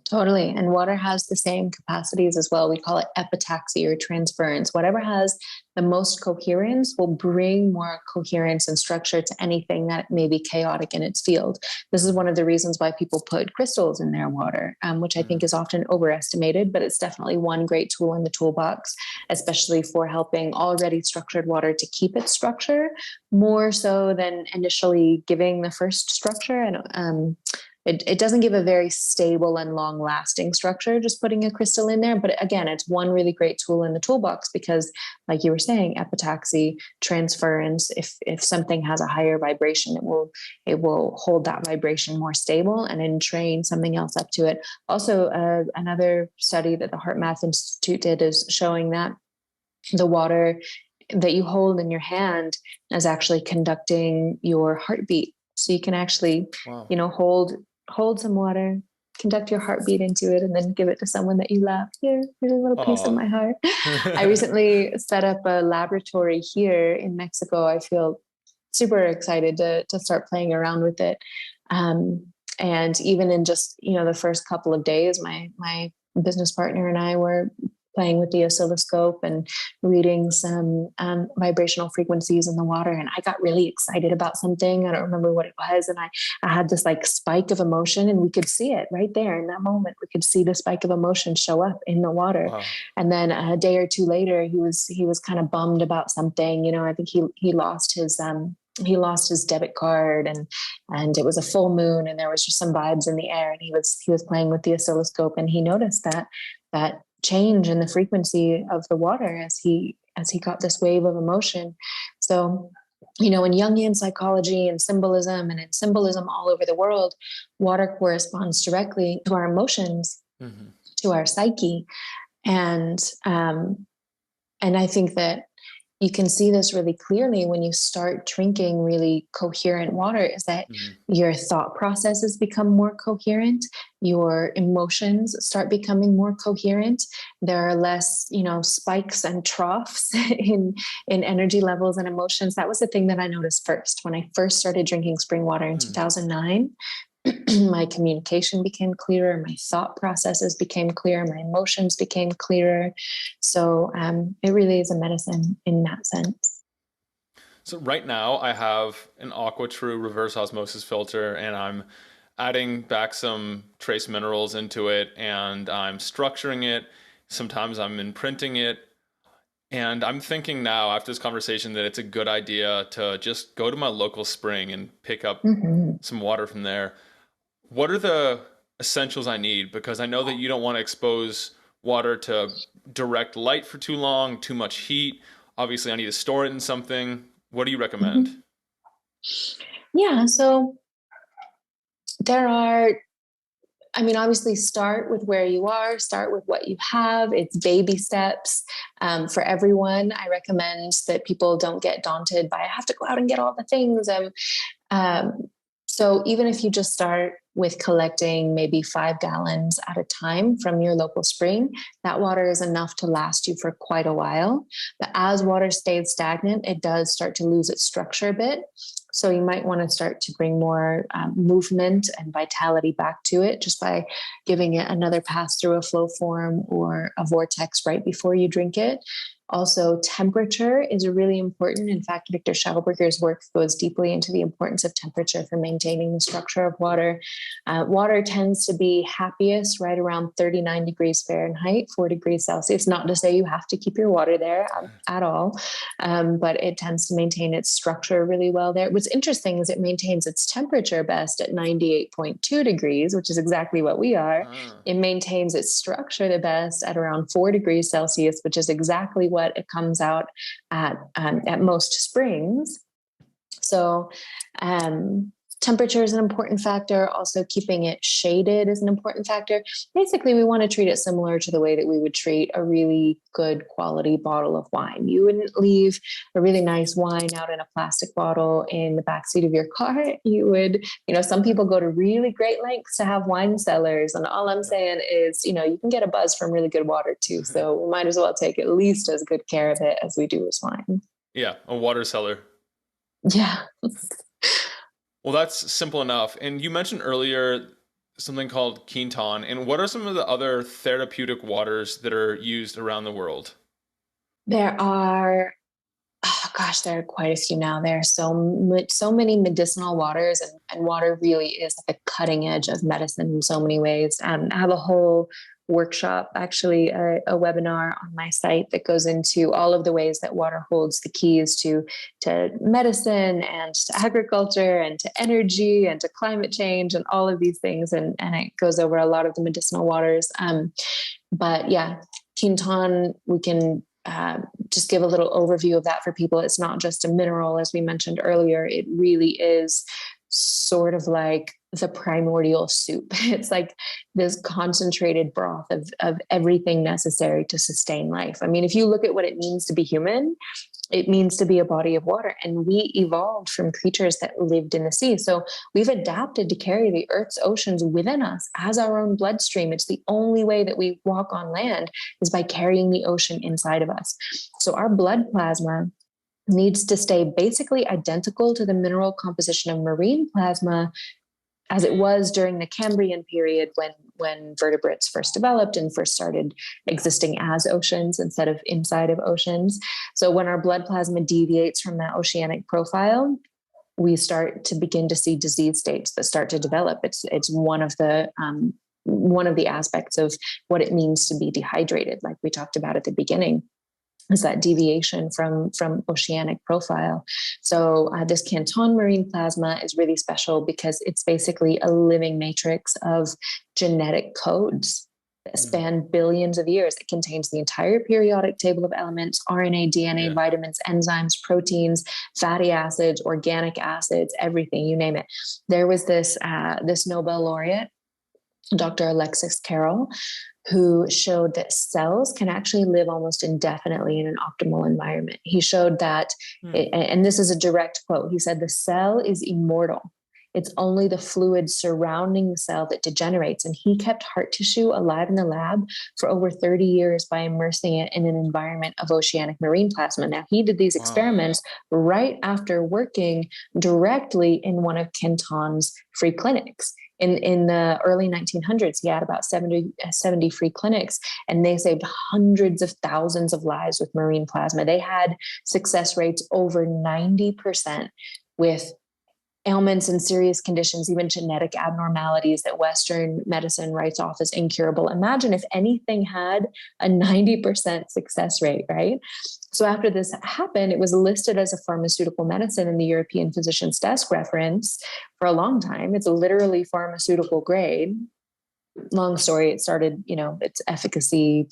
S2: Totally. And water has the same capacities as well. We call it epitaxy or transference. Whatever has the most coherence will bring more coherence and structure to anything that may be chaotic in its field. This is one of the reasons why people put crystals in their water, which I think is often overestimated, but it's definitely one great tool in the toolbox, especially for helping already structured water to keep its structure more so than initially giving the first structure. And it doesn't give a very stable and long lasting structure, just putting a crystal in there. But again, it's one really great tool in the toolbox because, like you were saying, epitaxy, transference, if something has a higher vibration, it will hold that vibration more stable and entrain something else up to it. Also, another study that the Heart Math Institute did is showing that the water that you hold in your hand is actually conducting your heartbeat. So you can actually,
S3: Wow.
S2: hold some water, conduct your heartbeat into it, and then give it to someone that you love. Here's a little piece of my heart. I recently set up a laboratory here in Mexico. I feel super excited to start playing around with it. And even in just, the first couple of days, my business partner and I were playing with the oscilloscope and reading some vibrational frequencies in the water. And I got really excited about something. I don't remember what it was. And I had this like spike of emotion, and we could see it right there in that moment. We could see the spike of emotion show up in the water.
S3: Wow.
S2: And then a day or two later, he was kind of bummed about something. I think he lost his debit card, and it was a full moon, and there was just some vibes in the air, and he was playing with the oscilloscope, and he noticed that change in the frequency of the water as he got this wave of emotion. So, in Jungian psychology and symbolism, and in symbolism all over the world, water corresponds directly to our emotions, to our psyche. And I think that you can see this really clearly when you start drinking really coherent water, is that your thought processes become more coherent. Your emotions start becoming more coherent. There are less, spikes and troughs in energy levels and emotions. That was the thing that I noticed first when I first started drinking spring water in 2009. My communication became clearer, my thought processes became clearer, my emotions became clearer. So it really is a medicine in that sense.
S3: So right now I have an AquaTrue reverse osmosis filter, and I'm adding back some trace minerals into it, and I'm structuring it. Sometimes I'm imprinting it. And I'm thinking now, after this conversation, that it's a good idea to just go to my local spring and pick up some water from there. What are the essentials I need? Because I know that you don't want to expose water to direct light for too long, too much heat. Obviously, I need to store it in something. What do you recommend?
S2: Yeah, so obviously start with where you are, start with what you have. It's baby steps for everyone. I recommend that people don't get daunted by, I have to go out and get all the things. So even if you just start with collecting maybe 5 gallons at a time from your local spring, that water is enough to last you for quite a while. But as water stays stagnant, it does start to lose its structure a bit. So you might want to start to bring more movement and vitality back to it just by giving it another pass through a flow form or a vortex right before you drink it. Also, temperature is really important. In fact, Victor Schauberger's work goes deeply into the importance of temperature for maintaining the structure of water. Water tends to be happiest right around 39 degrees Fahrenheit, 4 degrees Celsius. Not to say you have to keep your water there at all, but it tends to maintain its structure really well there. What's interesting is it maintains its temperature best at 98.2 degrees, which is exactly what we are. It maintains its structure the best at around 4 degrees Celsius, which is exactly what it comes out at most springs. So temperature is an important factor. Also, keeping it shaded is an important factor. Basically, we want to treat it similar to the way that we would treat a really good quality bottle of wine. You wouldn't leave a really nice wine out in a plastic bottle in the backseat of your car. You would, some people go to really great lengths to have wine cellars. And all I'm saying is, you can get a buzz from really good water too. So we might as well take at least as good care of it as we do with wine.
S3: Yeah, a water cellar.
S2: Yeah.
S3: Well, that's simple enough. And you mentioned earlier something called Quinton. And what are some of the other therapeutic waters that are used around the world?
S2: There are, oh gosh, there are quite a few now. There are so many medicinal waters, and water really is at the cutting edge of medicine in so many ways. I have a whole workshop, actually, a webinar on my site that goes into all of the ways that water holds the keys to medicine and to agriculture and to energy and to climate change and all of these things. And it goes over a lot of the medicinal waters. But yeah, Quinton, we can just give a little overview of that for people. It's not just a mineral, as we mentioned earlier. It really is sort of like the primordial soup. It's like this concentrated broth of everything necessary to sustain life. I mean, if you look at what it means to be human, it means to be a body of water. And we evolved from creatures that lived in the sea. So we've adapted to carry the Earth's oceans within us as our own bloodstream. It's the only way that we walk on land is by carrying the ocean inside of us. So our blood plasma needs to stay basically identical to the mineral composition of marine plasma as it was during the Cambrian period when vertebrates first developed and first started existing as oceans instead of inside of oceans. So when our blood plasma deviates from that oceanic profile, we start to begin to see disease states that start to develop. It's one of the aspects of what it means to be dehydrated, like we talked about at the beginning, is that deviation from oceanic profile. So this Quinton marine plasma is really special because it's basically a living matrix of genetic codes that span billions of years. It contains the entire periodic table of elements, RNA, DNA, vitamins, enzymes, proteins, fatty acids, organic acids, everything, you name it. There was this Nobel laureate, Dr. Alexis Carrel, who showed that cells can actually live almost indefinitely in an optimal environment. He showed that, and this is a direct quote, he said, the cell is immortal. It's only the fluid surrounding the cell that degenerates. And he kept heart tissue alive in the lab for over 30 years by immersing it in an environment of oceanic marine plasma. Now, he did these experiments right after working directly in one of Quinton's free clinics. In the early 1900s, he had about 70 free clinics, and they saved hundreds of thousands of lives with marine plasma. They had success rates over 90% with ailments and serious conditions, even genetic abnormalities that Western medicine writes off as incurable. Imagine if anything had a 90% success rate, right? So after this happened, it was listed as a pharmaceutical medicine in the European Physician's Desk reference for a long time. It's literally pharmaceutical grade. Long story, it started, its efficacy,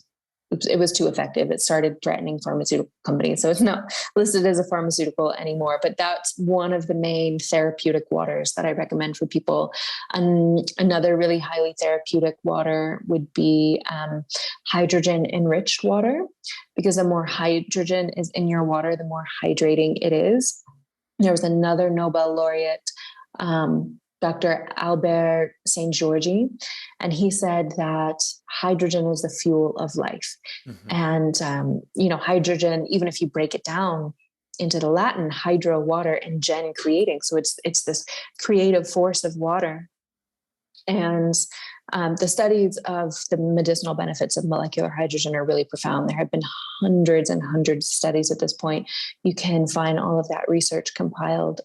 S2: it was too effective. It started threatening pharmaceutical companies. So it's not listed as a pharmaceutical anymore, but that's one of the main therapeutic waters that I recommend for people. Another really highly therapeutic water would be hydrogen enriched water, because the more hydrogen is in your water, the more hydrating it is. There was another Nobel laureate, Dr. Albert St. Georgi, and he said that hydrogen is the fuel of life. And, hydrogen, even if you break it down into the Latin, hydro, water, and gen, creating. So it's this creative force of water. And the studies of the medicinal benefits of molecular hydrogen are really profound. There have been hundreds and hundreds of studies at this point. You can find all of that research compiled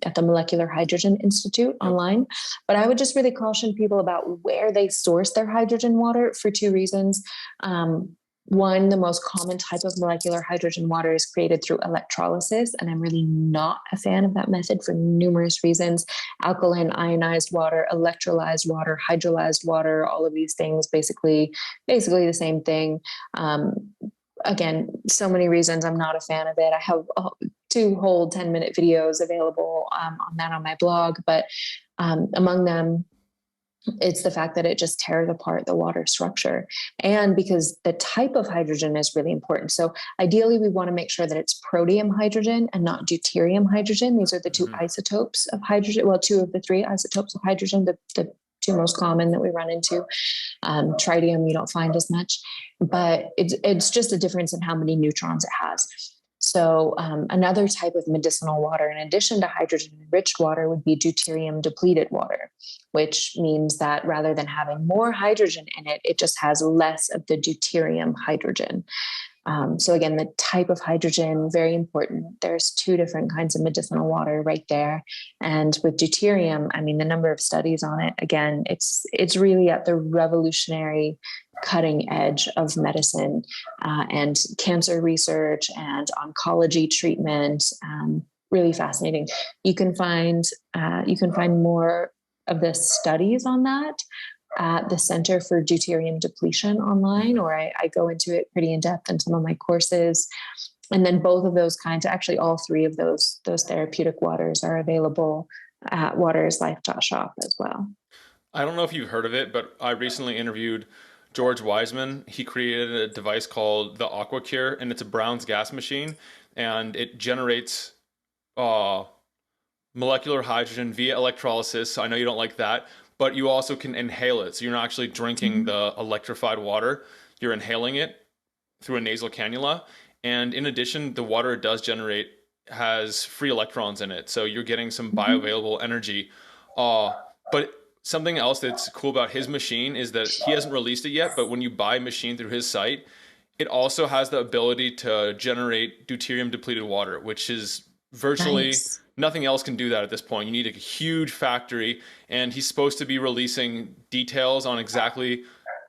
S2: at the Molecular Hydrogen Institute online. But I would just really caution people about where they source their hydrogen water for two reasons. One, the most common type of molecular hydrogen water is created through electrolysis, and I'm really not a fan of that method for numerous reasons. Alkaline ionized water, electrolyzed water, hydrolyzed water, all of these things, basically the same thing. Again, so many reasons I'm not a fan of it. I have 2 whole 10-minute videos available on that on my blog, but among them, it's the fact that it just tears apart the water structure. And because the type of hydrogen is really important. So ideally, we want to make sure that it's protium hydrogen and not deuterium hydrogen. These are the 2 isotopes of hydrogen. Well, 2 of the 3 isotopes of hydrogen, the 2 most common that we run into. Tritium, you don't find as much, but it's just a difference in how many neutrons it has. So another type of medicinal water, in addition to hydrogen-enriched water, would be deuterium-depleted water, which means that rather than having more hydrogen in it, it just has less of the deuterium hydrogen. So again, the type of hydrogen, very important. There's two different kinds of medicinal water right there. And with deuterium, I mean, the number of studies on it, again, it's really at the revolutionary cutting edge of medicine and cancer research and oncology treatment. Really fascinating. You can find more of the studies on that at the Center for Deuterium Depletion online, or I go into it pretty in depth in some of my courses. And then both of those kinds, actually all three of those therapeutic waters are available at waterslife.shop as well.
S3: I don't know if you've heard of it, but I recently interviewed George Wiseman. He created a device called the AquaCure, and it's a Brown's gas machine, and it generates molecular hydrogen via electrolysis. I know you don't like that, but you also can inhale it. So you're not actually drinking the electrified water. You're inhaling it through a nasal cannula. And in addition, the water it does generate has free electrons in it. So you're getting some bioavailable energy. But something else that's cool about his machine is that he hasn't released it yet, but when you buy a machine through his site, it also has the ability to generate deuterium depleted water, which is virtually nothing else can do that at this point. You need a huge factory, and he's supposed to be releasing details on exactly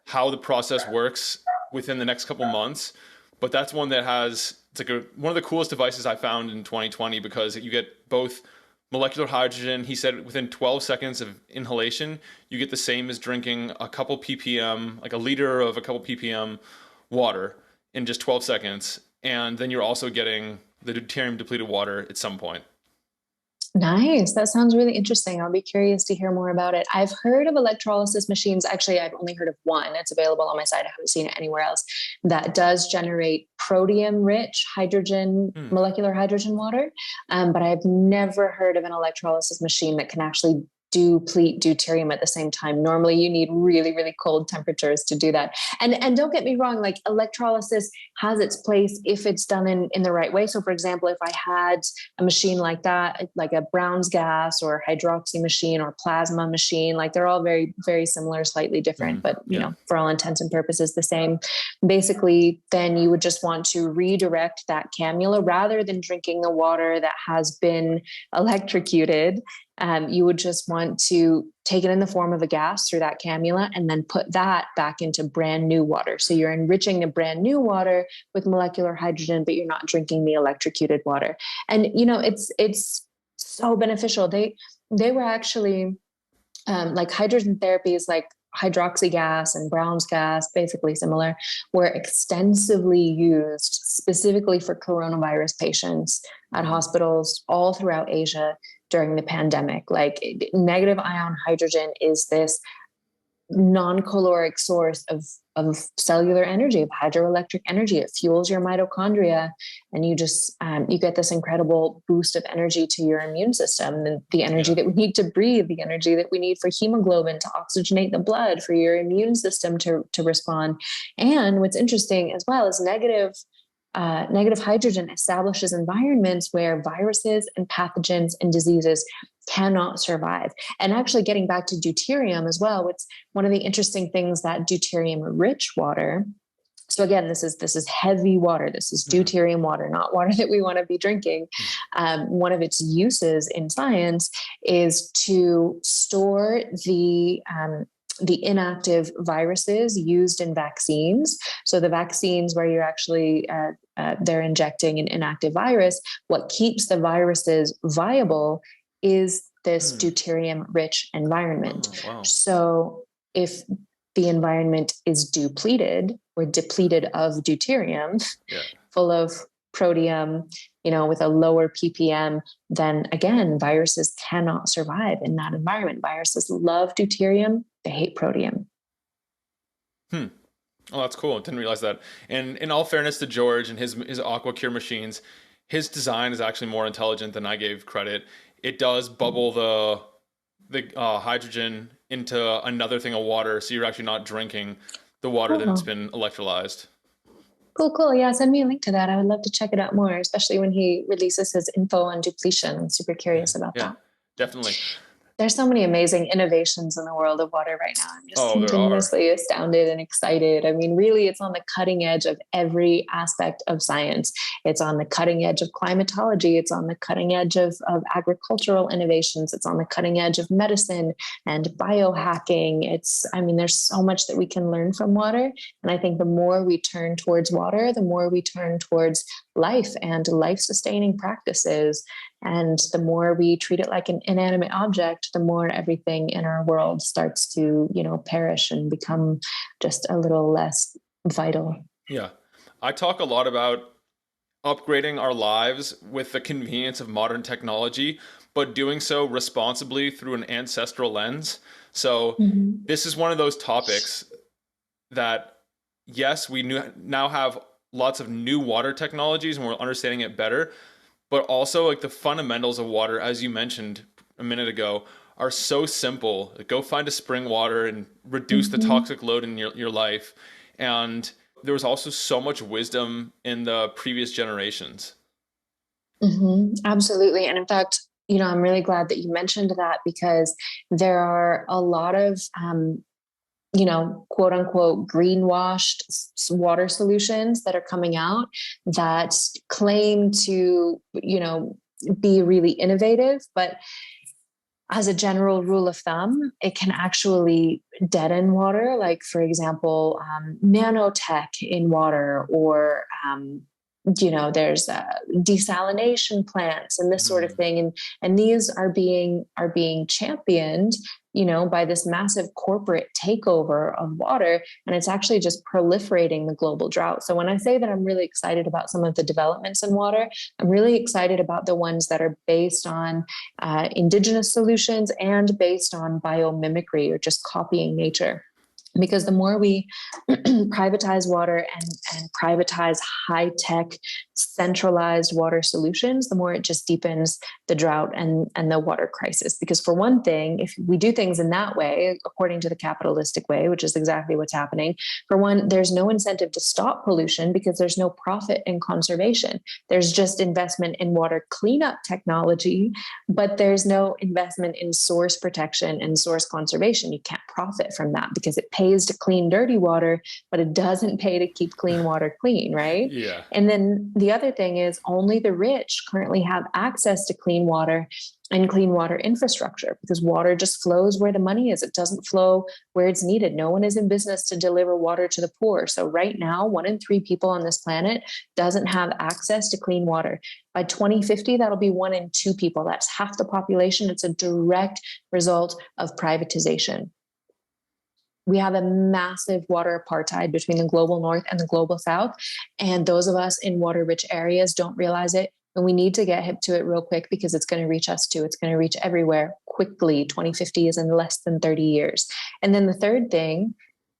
S3: how the process works within the next couple months. But that's one that has, it's like one of the coolest devices I found in 2020, because you get both molecular hydrogen. He said within 12 seconds of inhalation, you get the same as drinking a couple ppm, like a liter of a couple ppm water in just 12 seconds. And then you're also getting the deuterium depleted water at some point.
S2: Nice. That sounds really interesting. I'll be curious to hear more about it. I've heard of electrolysis machines. Actually, I've only heard of one. It's available on my site. I haven't seen it anywhere else. That does generate protium-rich hydrogen, molecular hydrogen water. But I've never heard of an electrolysis machine that can actually deplete deuterium at the same time. Normally you need really, really cold temperatures to do that. And don't get me wrong, like electrolysis has its place if it's done in the right way. So for example, if I had a machine like that, like a Brown's gas or hydroxy machine or plasma machine, like they're all very, very similar, slightly different, but you know, for all intents and purposes, the same. Basically, then you would just want to redirect that cannula rather than drinking the water that has been electrocuted. You would just want to take it in the form of a gas through that cannula and then put that back into brand new water. So you're enriching the brand new water with molecular hydrogen, but you're not drinking the electrocuted water. And, you know, it's so beneficial. They were actually like hydrogen therapies, like hydroxy gas and Brown's gas, basically similar, were extensively used specifically for coronavirus patients at hospitals all throughout Asia during the pandemic. Like negative ion hydrogen is this non-caloric source of cellular energy, of hydroelectric energy. It fuels your mitochondria, and you just you get this incredible boost of energy to your immune system, the energy that we need to breathe, the energy that we need for hemoglobin to oxygenate the blood, for your immune system to respond. And what's interesting as well is negative hydrogen establishes environments where viruses and pathogens and diseases cannot survive. And actually getting back to deuterium as well, what's one of the interesting things that deuterium-rich water, so again, this is heavy water. This is deuterium water, not water that we want to be drinking. One of its uses in science is to store the inactive viruses used in vaccines. So the vaccines where you're actually, they're injecting an inactive virus, what keeps the viruses viable is this deuterium-rich environment. Oh, wow. So if the environment is depleted or depleted of deuterium, full of protium, you know, with a lower ppm, then again, viruses cannot survive in that environment. Viruses love deuterium. They hate protium.
S3: Oh, that's cool. I didn't realize that. And in all fairness to George and his AquaCure machines, his design is actually more intelligent than I gave credit. It does bubble the hydrogen into another thing of water, so you're actually not drinking the water that's been electrolyzed.
S2: Cool. Yeah, send me a link to that. I would love to check it out more, especially when he releases his info on depletion. I'm super curious about
S3: Yeah,
S2: that.
S3: definitely.
S2: There's so many amazing innovations in the world of water right now. I'm just
S3: Oh, there are.
S2: continuously astounded and excited. I mean, really, it's on the cutting edge of every aspect of science. It's on the cutting edge of climatology. It's on the cutting edge of agricultural innovations. It's on the cutting edge of medicine and biohacking. I mean, there's so much that we can learn from water. And I think the more we turn towards water, the more we turn towards life and life sustaining practices. And the more we treat it like an inanimate object, the more everything in our world starts to, perish and become just a little less vital.
S3: Yeah. I talk a lot about upgrading our lives with the convenience of modern technology, but doing so responsibly through an ancestral lens. So this is one of those topics that, yes, now have lots of new water technologies and we're understanding it better, but also like the fundamentals of water, as you mentioned a minute ago, are so simple. Like, go find a spring water and reduce the toxic load in your life. And there was also so much wisdom in the previous generations.
S2: Absolutely. And in fact, I'm really glad that you mentioned that, because there are a lot of, quote unquote, greenwashed water solutions that are coming out that claim to, be really innovative, but as a general rule of thumb, it can actually deaden water. Like, for example, nanotech in water, or there's desalination plants and this sort of thing, and these are being championed, by this massive corporate takeover of water, and it's actually just proliferating the global drought. So when I say that I'm really excited about some of the developments in water, I'm really excited about the ones that are based on indigenous solutions and based on biomimicry, or just copying nature. Because the more we privatize water and privatize high-tech centralized water solutions, the more it just deepens the drought and the water crisis. Because for one thing, if we do things in that way, according to the capitalistic way, which is exactly what's happening, for one, there's no incentive to stop pollution because there's no profit in conservation. There's just investment in water cleanup technology, but there's no investment in source protection and source conservation. You can't profit from that because it pays to clean dirty water, but it doesn't pay to keep clean water clean, right?
S3: Yeah.
S2: And then the other thing is, only the rich currently have access to clean water and clean water infrastructure, because water just flows where the money is. It doesn't flow where it's needed. No one is in business to deliver water to the poor. So right now, 1 in 3 people on this planet doesn't have access to clean water. By 2050, that'll be 1 in 2 people. That's half the population. It's a direct result of privatization. We have a massive water apartheid between the global north and the global south. And those of us in water rich areas don't realize it. And we need to get hip to it real quick, because it's going to reach us too. It's going to reach everywhere quickly. 2050 is in less than 30 years. And then the third thing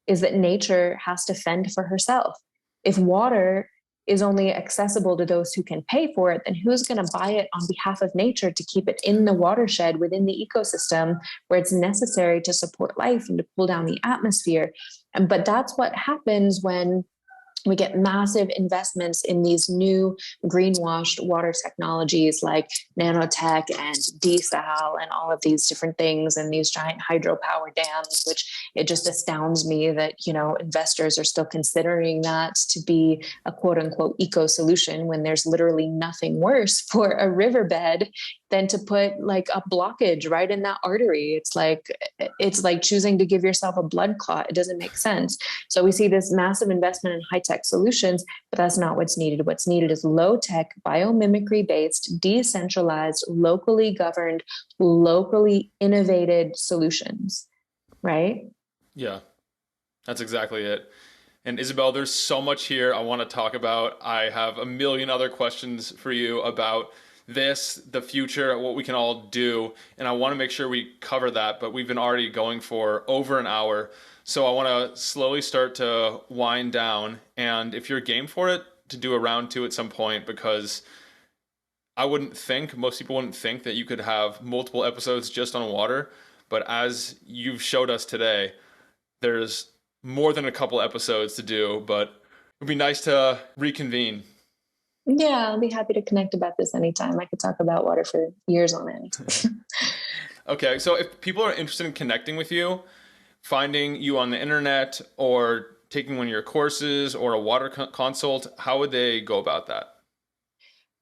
S2: is that nature has to fend for herself. If water is only accessible to those who can pay for it, then who's going to buy it on behalf of nature to keep it in the watershed within the ecosystem where it's necessary to support life and to cool down the atmosphere? But that's what happens when we get massive investments in these new greenwashed water technologies like nanotech and desal and all of these different things, and these giant hydropower dams, which it just astounds me that, investors are still considering that to be a quote unquote eco solution, when there's literally nothing worse for a riverbed than to put like a blockage right in that artery. It's like choosing to give yourself a blood clot. It doesn't make sense. So we see this massive investment in high-tech solutions, but that's not what's needed. What's needed is low-tech, biomimicry-based, decentralized, locally governed, locally innovated solutions, right?
S3: Yeah, that's exactly it. And Isabel, there's so much here I want to talk about. I have a million other questions for you about this, the future, what we can all do. And I want to make sure we cover that, but we've been already going for over an hour. So I want to slowly start to wind down. And if you're game for it, to do a round 2 at some point, because most people wouldn't think that you could have multiple episodes just on water. But as you've showed us today, there's more than a couple episodes to do. But It'd be nice to reconvene.
S2: Yeah, I'll be happy to connect about this anytime. I could talk about water for years on end.
S3: Okay, so if people are interested in connecting with you, finding you on the internet or taking one of your courses or a water consult, how would they go about that?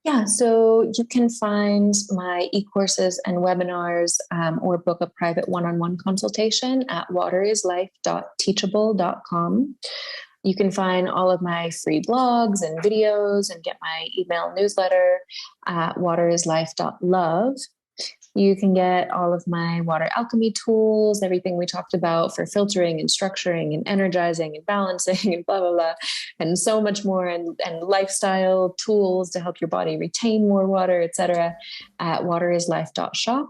S2: Yeah, so you can find my e-courses and webinars or book a private one-on-one consultation at waterislife.teachable.com. You can find all of my free blogs and videos and get my email newsletter at waterislife.love. You can get all of my water alchemy tools, everything we talked about for filtering and structuring and energizing and balancing and blah, blah, blah, and so much more, and lifestyle tools to help your body retain more water, etc. at waterislife.shop.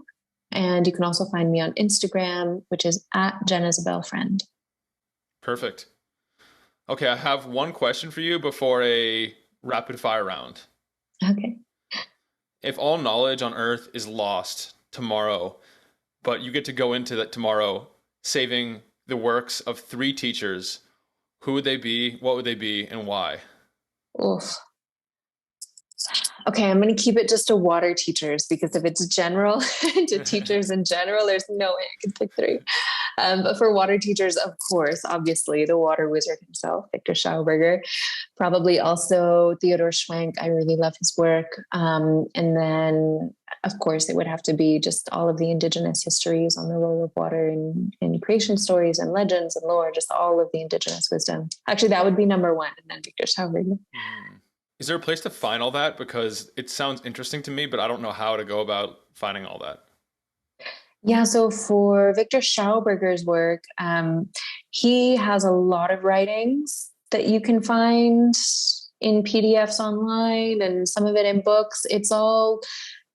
S2: And you can also find me on Instagram, which is at Isabel.
S3: Perfect. Okay, I have one question for you before a rapid fire round.
S2: Okay.
S3: If all knowledge on Earth is lost tomorrow, but you get to go into that tomorrow saving the works of 3 teachers, who would they be, what would they be, and why?
S2: Oof. Okay, I'm going to keep it just to water teachers, because if it's general to teachers in general, there's no way I could pick 3. But for water teachers, of course, obviously the water wizard himself, Victor Schauberger, probably also Theodor Schwenk. I really love his work. And then, of course, it would have to be just all of the indigenous histories on the role of water in creation stories and legends and lore, just all of the indigenous wisdom. Actually, that would be number 1, and then Victor Schauberger.
S3: Is there a place to find all that? Because it sounds interesting to me, but I don't know how to go about finding all that.
S2: Yeah, so for Victor Schauberger's work, he has a lot of writings that you can find in PDFs online and some of it in books. It's all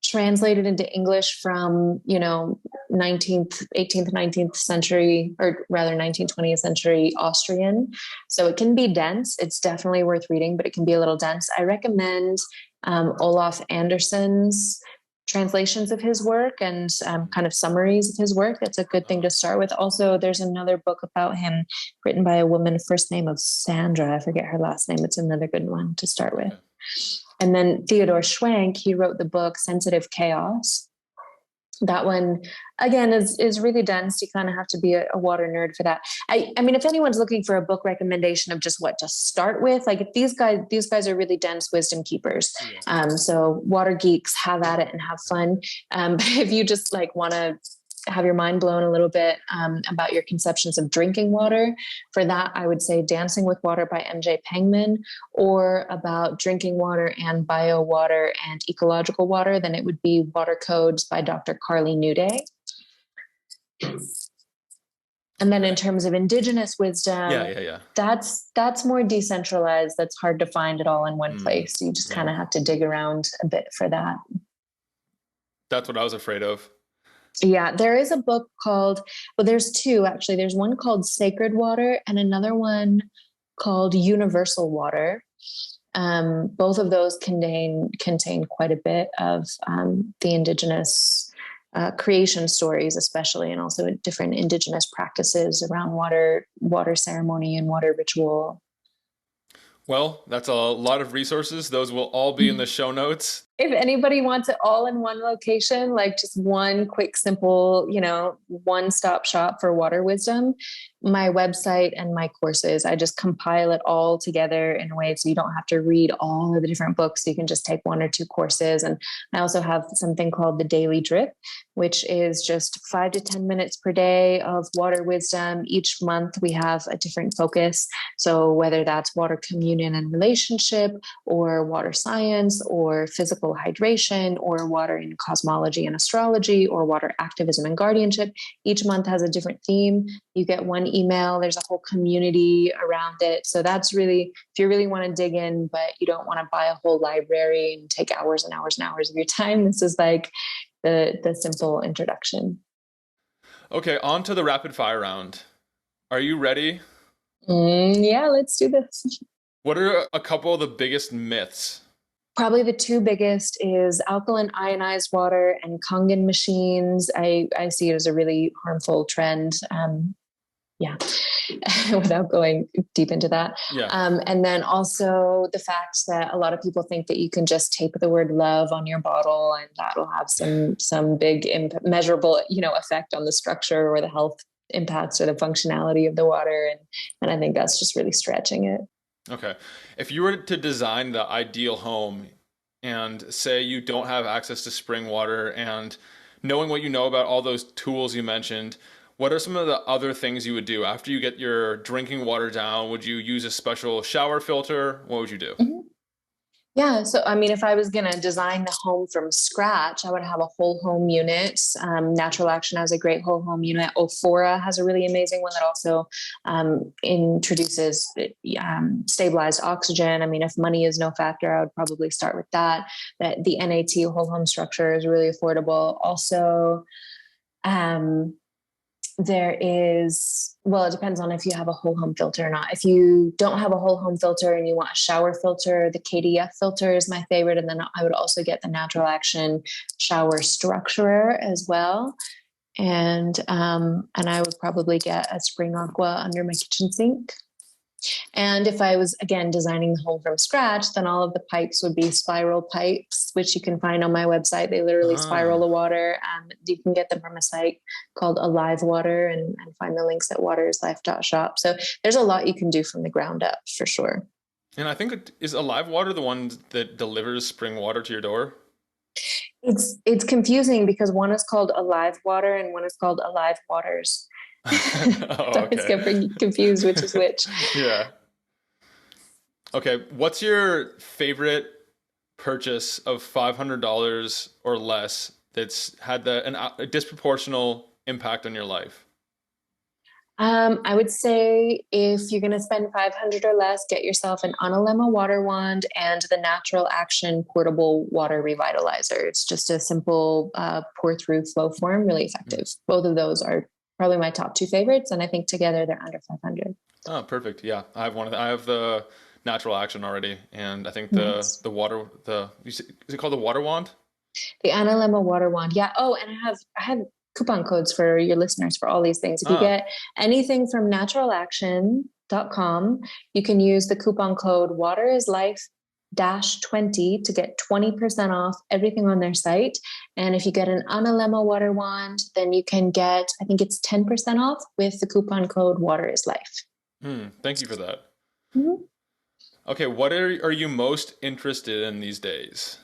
S2: translated into English from, 18th, 19th century, or rather 19th, 20th century Austrian. So it can be dense. It's definitely worth reading, but it can be a little dense. I recommend Olaf Anderson's translations of his work and kind of summaries of his work. That's a good thing to start with. Also, there's another book about him written by a woman, first name of Sandra. I forget her last name. It's another good one to start with. And then Theodor Schwenk, he wrote the book Sensitive Chaos. That one, again, is really dense. You kind of have to be a water nerd for that. I mean, if anyone's looking for a book recommendation of just what to start with, like if these guys are really dense wisdom keepers. So water geeks, have at it and have fun. But if you just like want to have your mind blown a little bit about your conceptions of drinking water, for that, I would say Dancing with Water by MJ Pengman, or about drinking water and biowater and ecological water, then it would be Water Codes by Dr. Carly Newday. And then in terms of indigenous wisdom, that's more decentralized. That's hard to find it all in one place. You just kind of have to dig around a bit for that.
S3: That's what I was afraid of.
S2: Yeah, there is a book called, well, there's 2 actually. There's one called Sacred Water and another one called Universal Water. Both of those contain quite a bit of the indigenous creation stories, especially, and also different indigenous practices around water ceremony and water ritual.
S3: Well, that's a lot of resources. Those will all be in the show notes.
S2: If anybody wants it all in one location, like just one quick, simple, one-stop shop for water wisdom, my website and my courses, I just compile it all together in a way so you don't have to read all of the different books. You can just take 1 or 2 courses. And I also have something called the Daily Drip, which is just 5 to 10 minutes per day of water wisdom. Each month we have a different focus. So whether that's water communion and relationship, or water science, or physical hydration, or water in cosmology and astrology, or water activism and guardianship, each month has a different theme. You get 1 email, there's a whole community around it. So that's really, if you really want to dig in, but you don't want to buy a whole library and take hours and hours and hours of your time, this is like the simple introduction.
S3: Okay, on to the rapid fire round. Are you ready?
S2: Yeah, let's do this.
S3: What are a couple of the biggest myths?
S2: Probably the 2 biggest is alkaline ionized water and Kangen machines. I see it as a really harmful trend. Yeah, without going deep into that.
S3: Yeah.
S2: And then also the fact that a lot of people think that you can just tape the word love on your bottle and that'll have some big measurable, effect on the structure or the health impacts or the functionality of the water. And I think that's just really stretching it.
S3: Okay. If you were to design the ideal home and say you don't have access to spring water, and knowing what you know about all those tools you mentioned, what are some of the other things you would do after you get your drinking water down? Would you use a special shower filter? What would you do?
S2: Mm-hmm. Yeah. So, I mean, if I was going to design the home from scratch, I would have a whole home unit. Natural Action has a great whole home unit. Ophora has a really amazing one that also introduces stabilized oxygen. I mean, if money is no factor, I would probably start with that. That the NAT whole home structure is really affordable. Also, it depends on if you have a whole home filter or not. If you don't have a whole home filter and you want a shower filter, the KDF filter is my favorite. And then I would also get the Natural Action shower structurer as well. And I would probably get a spring aqua under my kitchen sink. And if I was, again, designing the home from scratch, then all of the pipes would be spiral pipes, which you can find on my website. They literally spiral the water. You can get them from a site called Alive Water and find the links at waterislife.shop. So there's a lot you can do from the ground up for sure.
S3: And I think, is Alive Water the one that delivers spring water to your door?
S2: It's confusing because one is called Alive Water and one is called Alive Waters. So it's getting confused which is which.
S3: Yeah. Okay. What's your favorite purchase of $500 or less that's had a disproportional impact on your life?
S2: I would say if you're going to spend 500 or less, get yourself an Analemma water wand and the Natural Action portable water revitalizer. It's just a simple pour through flow form, really effective. Both of those are probably my top two favorites, and I think together they're under 500.
S3: Oh, perfect. Yeah, I have one of I have the Natural Action already, and I think
S2: Nice.
S3: the water is it called the water wand?
S2: The Analemma water wand. Yeah. Oh, and I have coupon codes for your listeners for all these things. If you get anything from naturalaction.com, you can use the coupon code waterislife-20 to get 20% off everything on their site. And if you get an Analemma water wand, then you can get, I think it's 10% off with the coupon code waterislife.
S3: Thank you for that.
S2: Mm-hmm.
S3: Okay, what are you most interested in these days?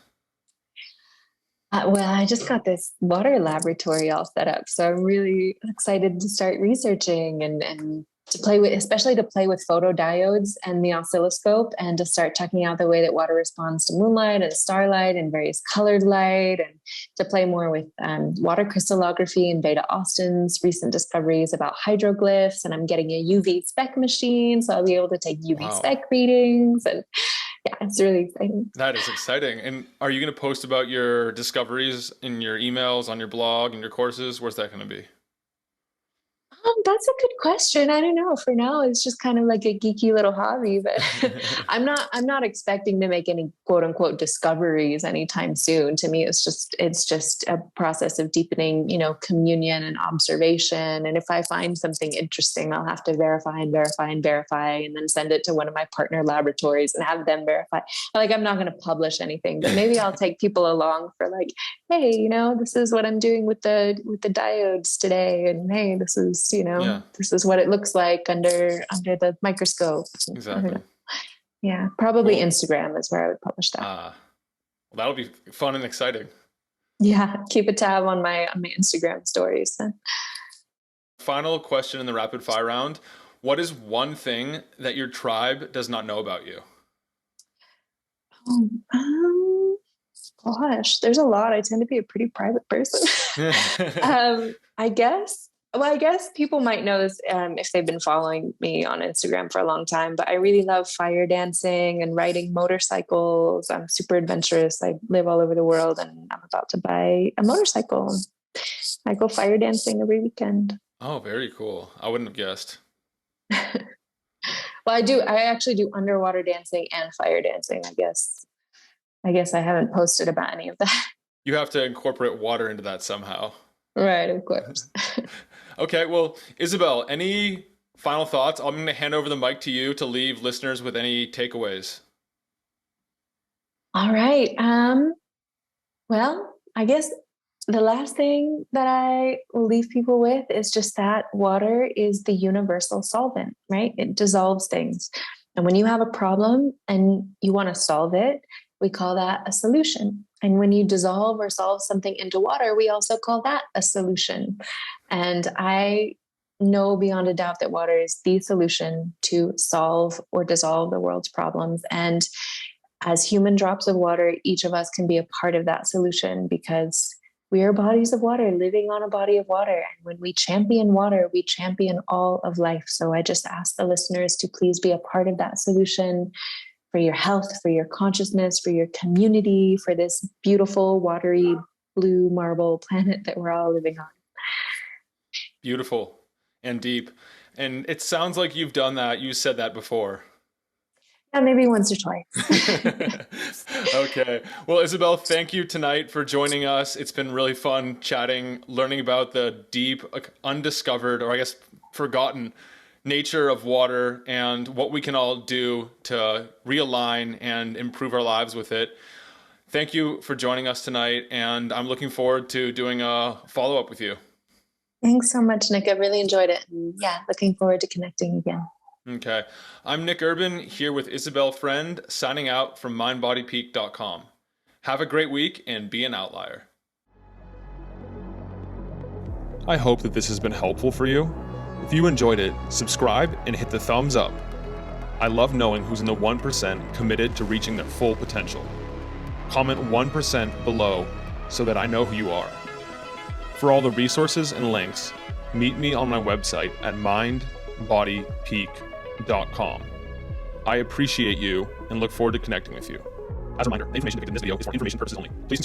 S2: Well, I just got this water laboratory all set up, so I'm really excited to start researching and to play with, especially to play with photodiodes and the oscilloscope, and to start checking out the way that water responds to moonlight and starlight and various colored light, and to play more with water crystallography and Beta Austin's recent discoveries about hydroglyphs. And I'm getting a UV spec machine, so I'll be able to take UV spec readings. And yeah, it's really exciting.
S3: That is exciting. And are you going to post about your discoveries in your emails, on your blog, and your courses? Where's that going to be?
S2: That's a good question. I don't know. For now, it's just kind of like a geeky little hobby, but I'm not expecting to make any quote unquote discoveries anytime soon. To me, it's just a process of deepening, communion and observation. And if I find something interesting, I'll have to verify, and then send it to one of my partner laboratories and have them verify. Like, I'm not going to publish anything, but maybe I'll take people along for like, hey, this is what I'm doing with the diodes today. And hey, this is, this is what it looks like under the microscope.
S3: Exactly.
S2: Yeah, probably cool. Instagram is where I would publish that.
S3: Well, that'll be fun and exciting.
S2: Yeah, keep a tab on my Instagram stories.
S3: Final question in the rapid fire round. What is one thing that your tribe does not know about you?
S2: Gosh, there's a lot. I tend to be a pretty private person. I guess people might know this if they've been following me on Instagram for a long time, but I really love fire dancing and riding motorcycles. I'm super adventurous. I live all over the world, and I'm about to buy a motorcycle. I go fire dancing every weekend.
S3: Oh, very cool. I wouldn't have guessed.
S2: Well, I actually do underwater dancing and fire dancing, I guess I haven't posted about any of that.
S3: You have to incorporate water into that somehow.
S2: Right, of course.
S3: Okay, well, Isabel, any Final thoughts. I'm going to hand over the mic to you to leave listeners with any takeaways.
S2: All right. Well, I guess the last thing that I will leave people with is just that water is the universal solvent, right? It dissolves things. And when you have a problem and you want to solve it, we call that a solution. And when you dissolve or solve something into water, we also call that a solution. And I know beyond a doubt that water is the solution to solve or dissolve the world's problems. And as human drops of water, each of us can be a part of that solution because we are bodies of water living on a body of water. And when we champion water, we champion all of life. So I just ask the listeners to please be a part of that solution for your health, for your consciousness, for your community, for this beautiful, watery, blue marble planet that we're all living on.
S3: Beautiful and deep. And it sounds like you've done that. You said that before.
S2: Yeah, maybe once or twice.
S3: Okay. Well, Isabel, thank you tonight for joining us. It's been really fun chatting, learning about the deep, undiscovered, or I guess forgotten nature of water and what we can all do to realign and improve our lives with it. Thank you for joining us tonight, and I'm looking forward to doing a follow-up with you.
S2: Thanks so much, Nick. I really enjoyed it. And yeah, looking forward to connecting again.
S3: Okay. I'm Nick Urban here with Isabel Friend, signing out from mindbodypeak.com. Have a great week and be an outlier. I hope that this has been helpful for you. If you enjoyed it, subscribe and hit the thumbs up. I love knowing who's in the 1% committed to reaching their full potential. Comment 1% below so that I know who you are. For all the resources and links, meet me on my website at mindbodypeak.com. I appreciate you and look forward to connecting with you. As a reminder, the information depicted in this video is for information purposes only. Please